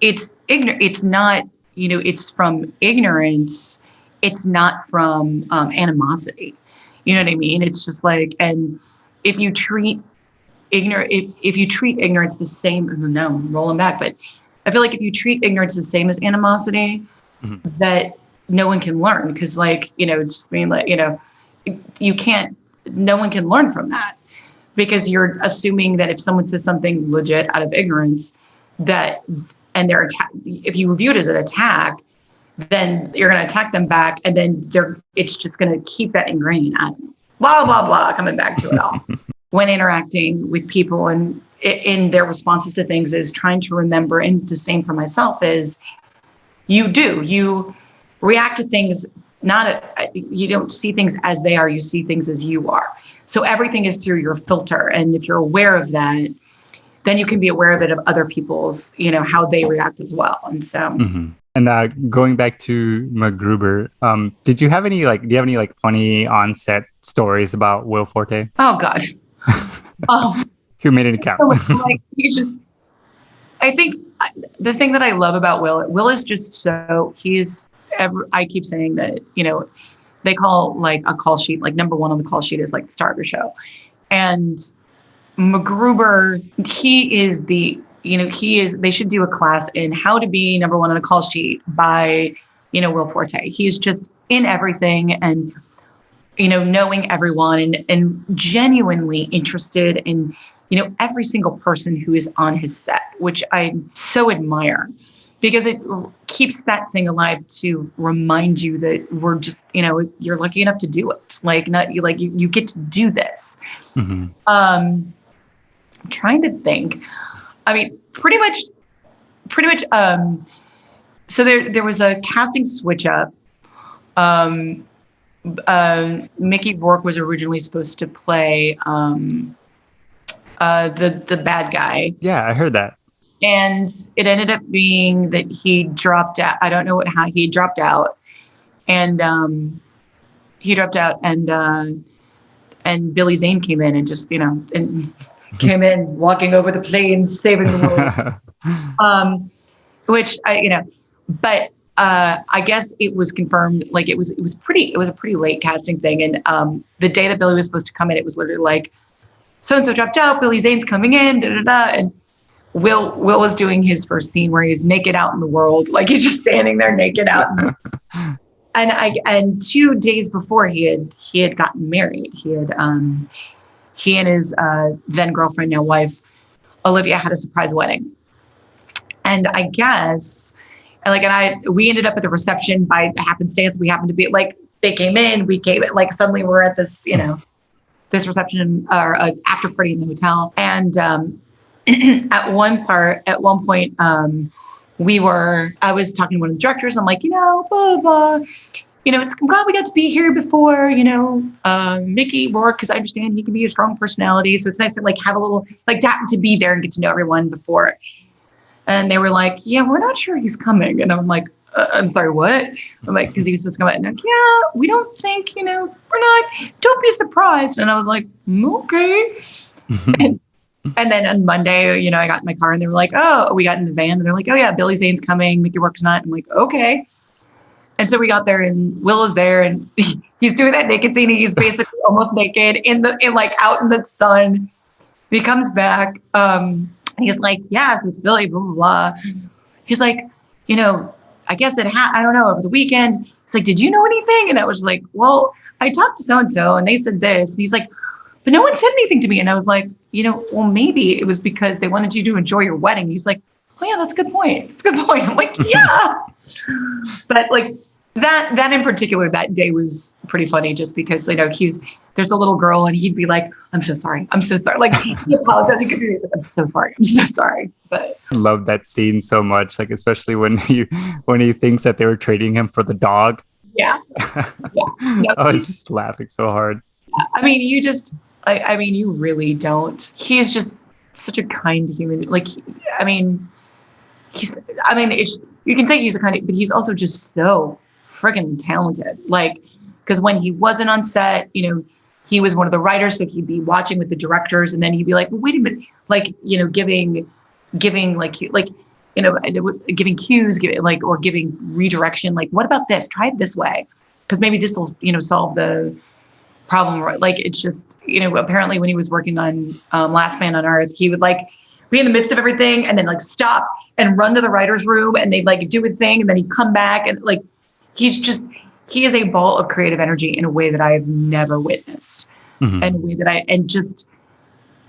it's ignorant. It's not it's from ignorance. It's not from animosity. You know what I mean? It's just like, and if you treat if you treat ignorance the same, no, I'm rolling back, but I feel like if you treat ignorance the same as animosity, that no one can learn, because it's just being like, no one can learn from that, because you're assuming that if someone says something legit out of ignorance, and they're if you view it as an attack, then you're going to attack them back, and then it's just going to keep that ingrained. Blah, blah, blah, coming back to it all. When interacting with people and in their responses to things is trying to remember, and the same for myself is you react to things, you don't see things as they are, you see things as you are. So everything is through your filter. And if you're aware of that, then you can be aware of it, of other people's, how they react as well. And so. And going back to Macgruber, do you have any funny on-set stories about Will Forte? Oh God. Who made it count? He's just, I think the thing that I love about Will is just so I keep saying that, they call like a call sheet, like number one on the call sheet is like the star of the show. And Macgruber, they should do a class in how to be number one on a call sheet by, Will Forte. He's just in everything, and, knowing everyone and genuinely interested in, every single person who is on his set, which I so admire, because it keeps that thing alive to remind you that we're just, you're lucky enough to do it. Like, not you, like you get to do this. I'm trying to think. I mean, pretty much. So there was a casting switch up. Mickey Rourke was originally supposed to play the bad guy. Yeah, I heard that. And it ended up being that he dropped out. I don't know how he dropped out, and Billy Zane came in and just and came in walking over the plains, saving the world. Which but I guess it was confirmed. Like it was a pretty late casting thing, and the day that Billy was supposed to come in, it was literally like, so and so dropped out. Billy Zane's coming in, and Will was doing his first scene where he's naked out in the world, like he's just standing there naked out. And 2 days before he had gotten married. He and his then girlfriend, now wife, Olivia, had a surprise wedding. And I guess we ended up at the reception by happenstance. We happened to be like, they came in, we came, like suddenly we're at this, this reception or after party in the hotel. And at one point, I was talking to one of the directors. I'm like, blah, blah, blah. I'm glad we got to be here before, Mickey Rourke, because I understand he can be a strong personality. So it's nice to have a little, to be there and get to know everyone before. And they were like, yeah, we're not sure he's coming. And I'm like, I'm sorry, what? I'm like, because he was supposed to come out. And I'm like, yeah, we don't think, we're not, don't be surprised. And I was like, okay. And then on Monday, I got in my car and they were like, oh, we got in the van and they're like, oh yeah, Billy Zane's coming, Mickey Rourke's not. I'm like, okay. And so we got there and Will is there and he's doing that naked scene. And he's basically almost naked out in the sun. He comes back. He's like, yes, it's Billy, blah, blah, blah. He's like, I guess I don't know, over the weekend. He's like, did you know anything? And I was like, well, I talked to so-and-so and they said this. And he's like, but no one said anything to me. And I was like, well, maybe it was because they wanted you to enjoy your wedding. He's like, oh yeah, that's a good point. That's a good point. I'm like, yeah. But that in particular, that day was pretty funny just because, there's a little girl and he'd be like, I'm so sorry. I'm so sorry. He apologized. He could do it. I'm so sorry. I'm so sorry. But I love that scene so much. Especially when he thinks that they were trading him for the dog. Yeah. No, I was just laughing so hard. I mean, you really don't. He is just such a kind human. You can say he's a kind of, but he's also just so freaking talented. Because when he wasn't on set, he was one of the writers, so he'd be watching with the directors, and then he'd be like, well, wait a minute, giving cues, or giving redirection. What about this? Try it this way, because maybe this will, solve the problem. It's just, apparently when he was working on Last Man on Earth, he would be in the midst of everything and then stop and run to the writer's room and they'd do a thing and then he'd come back and he is a ball of creative energy in a way that I have never witnessed. And a way that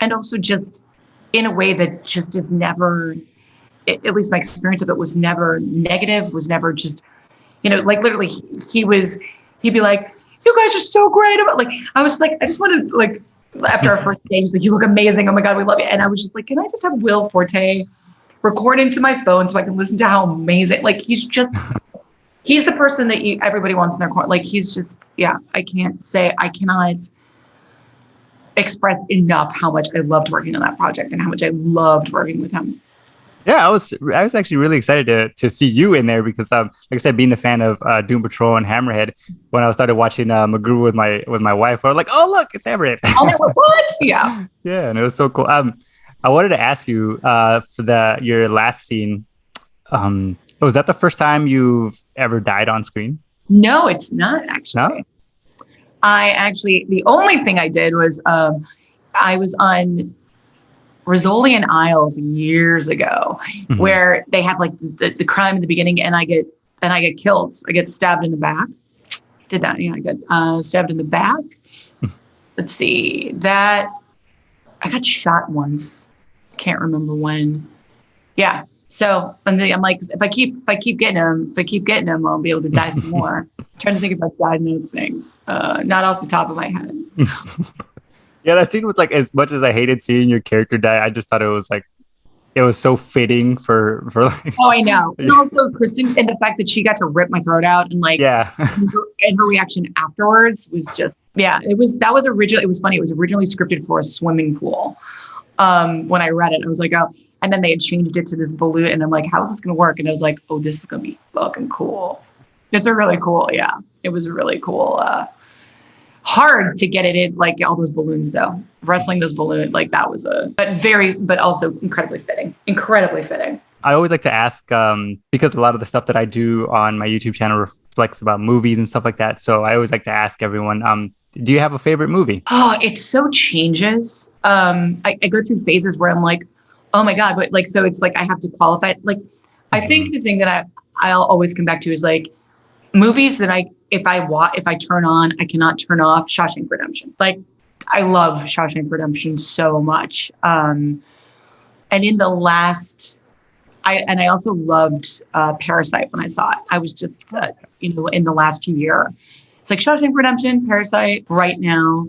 and also just in a way that just is never, at least my experience of it was never negative, was never just, literally he'd be like, you guys are so great. I was like, I just want to after our first day, he's like, you look amazing. Oh my God, we love you. And I was just like, can I just have Will Forte record into my phone so I can listen to how amazing, he's the person that everybody wants in their corner. He's just, yeah, I cannot express enough how much I loved working on that project and how much I loved working with him. Yeah, I was actually really excited to see you in there because, like I said, being a fan of Doom Patrol and Hammerhead, when I started watching Macgruber with my wife, I was like, oh look, it's Hammerhead. Oh, what? Yeah. Yeah, and it was so cool. I wanted to ask you for your last scene. Was that the first time you've ever died on screen? No, it's not actually. No? The only thing I did was I was on Rizzoli and Isles years ago, where they have the crime in the beginning, and I get killed. I get stabbed in the back. Did that? Yeah, I got stabbed in the back. Let's see that. I got shot once. Can't remember when. Yeah. So I'm like, if I keep getting them, I'll be able to die some more. I'm trying to think if I've died in those things. Not off the top of my head. Yeah, that scene was as much as I hated seeing your character die, I just thought it was so fitting for Oh, I know. And also Kristen, and the fact that she got to rip my throat out and and her reaction afterwards was just, it was funny. It was originally scripted for a swimming pool. When I read it, I was like, oh, and then they had changed it to this balloon and I'm like, how's this going to work? And I was like, oh, this is going to be fucking cool. It's a really cool. Yeah, it was really cool. Hard to get it in, all those balloons though. Wrestling those balloons, that was but also incredibly fitting. I always like to ask, because a lot of the stuff that I do on my YouTube channel reflects about movies and stuff like that. So I always like to ask everyone, do you have a favorite movie? Oh, it so changes. I go through phases where I'm like, oh my God, but so it's I have to qualify. I think the thing that I'll always come back to is movies that if I turn on, I cannot turn off. Shawshank Redemption. I love Shawshank Redemption so much. And in the last, I also loved Parasite when I saw it. I was just, in the last year, it's Shawshank Redemption, Parasite. Right now,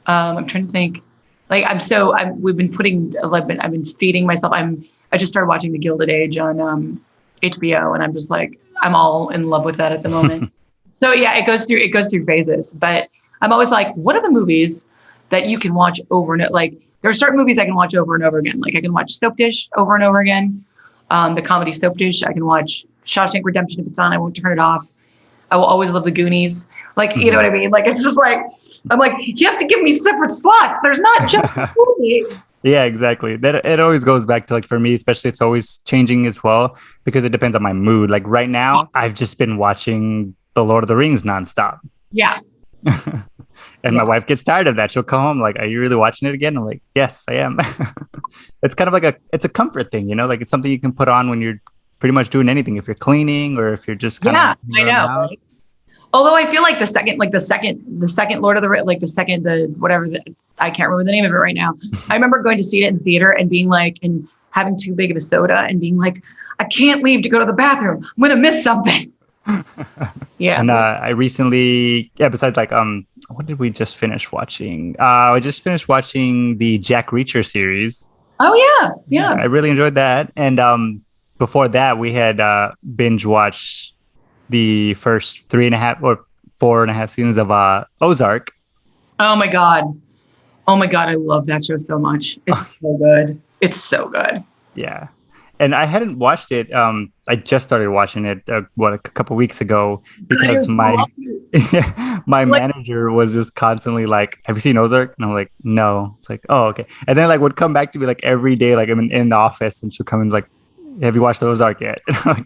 I'm trying to think. We've been I've been feeding myself. I just started watching The Gilded Age on HBO, and I'm just like, I'm all in love with that at the moment. So yeah, it goes through phases. But I'm always like, what are the movies that you can watch over and like? There are certain movies I can watch over and over again. Like I can watch Soap Dish over and over again. The comedy Soap Dish. I can watch Shawshank Redemption if it's on. I won't turn it off. I will always love The Goonies. Like, you know what I mean? Like, it's just like, I'm like, you have to give me separate slots. There's not just a movie. Yeah, exactly. That it always goes back to like for me, especially it's always changing as well because it depends on my mood. Like right now, I've just been watching The Lord of the Rings nonstop. Yeah. And my wife gets tired of that. She'll come home like, "Are you really watching it again?" I'm like, "Yes, I am." It's kind of like it's a comfort thing, you know, like it's something you can put on when you're pretty much doing anything. If you're cleaning or if you're just kind of I know. Right? Although I feel like the second Lord of the I can't remember the name of it right now. I remember going to see it in the theater and being like, and having too big of a soda and being like, I can't leave to go to the bathroom. I'm gonna miss something. Yeah. And I recently, besides like, what did we just finish watching? I just finished watching the Jack Reacher series. Oh yeah. I really enjoyed that. And before that, we had binge watched the first 3.5 or 4.5 seasons of Ozark. Oh my god, I love that show so much. It's so good. It's so good. Yeah. And I hadn't watched it. I just started watching it, a couple weeks ago because my manager was just constantly like, "Have you seen Ozark?" And I'm like, "No." It's like, "Oh, okay." And then like would come back to me like every day, like I'm in the office, and she'll come and like, "Have you watched Ozark yet?" And I'm like,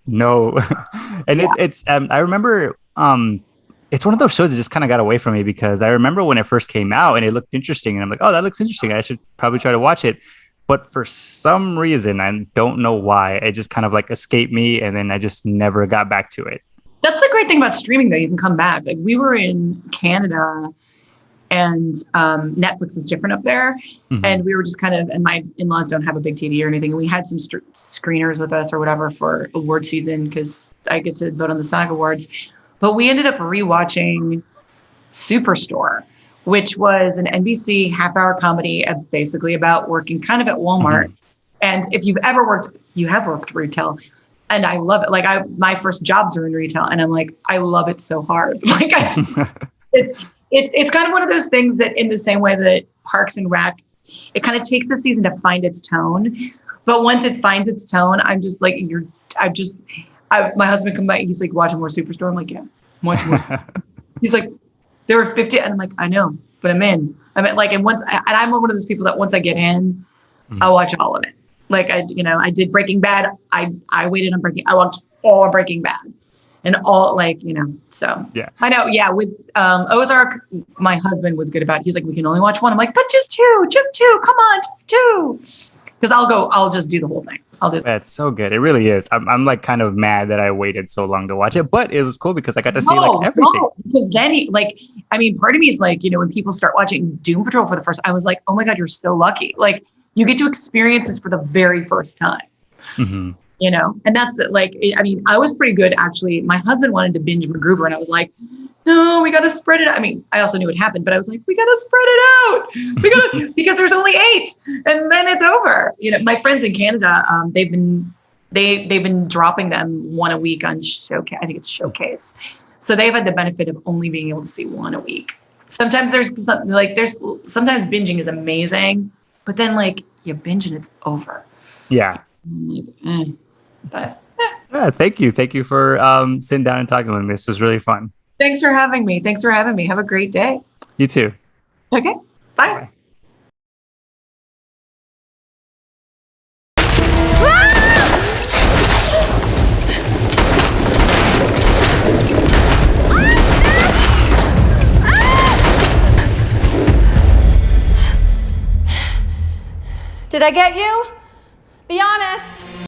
"No." And it's I remember it's one of those shows that just kind of got away from me because I remember when it first came out and it looked interesting, and I'm like, "Oh, that looks interesting. I should probably try to watch it." But for some reason, I don't know why, it just kind of like escaped me, and then I just never got back to it. That's the great thing about streaming, though. You can come back. Like we were in Canada, and Netflix is different up there, and we were just kind of. And my in-laws don't have a big TV or anything. And we had some screeners with us or whatever for award season because I get to vote on the SAG Awards. But we ended up rewatching Superstore, which was an NBC half-hour comedy basically about working kind of at Walmart. And if you've ever worked, you have worked retail, and I love it. Like my first jobs are in retail, and I'm like, I love it so hard. Like it's kind of one of those things that in the same way that Parks and Rec, it kind of takes the season to find its tone. But once it finds its tone, I'm just like, my husband come back, he's like, watching more Superstore. I'm like, yeah, I'm watching more. He's like, there were 50, and I'm like, I know, but I'm in. I'm like, and I'm one of those people that once I get in, I'll watch all of it. Like I did Breaking Bad. I waited on I watched all of Breaking Bad, and all so yeah. I know. Yeah, with Ozark, my husband was good about it. He's like, we can only watch one. I'm like, but just two, come on, just two. Because I'll just do the whole thing. I'll do that. That's so good. It really is. I'm like kind of mad that I waited so long to watch it, but it was cool because I got to see like everything. No, because then part of me is like, when people start watching Doom Patrol for the first, I was like, oh my God, you're so lucky. Like you get to experience this for the very first time. And that's like, I was pretty good actually. My husband wanted to binge Macgruber, and I was like, no, we got to spread it out. I mean, I also knew it happened, but I was like, we got to spread it out. We got to, because there's only 8 and then it's over. My friends in Canada, they've been dropping them one a week on Showcase. I think it's Showcase. So they've had the benefit of only being able to see one a week. Sometimes sometimes binging is amazing, but then like you binge and it's over. Yeah. But yeah, thank you. Thank you for sitting down and talking with me. This was really fun. Thanks for having me. Have a great day. You too. Okay. Bye. Did I get you? Be honest.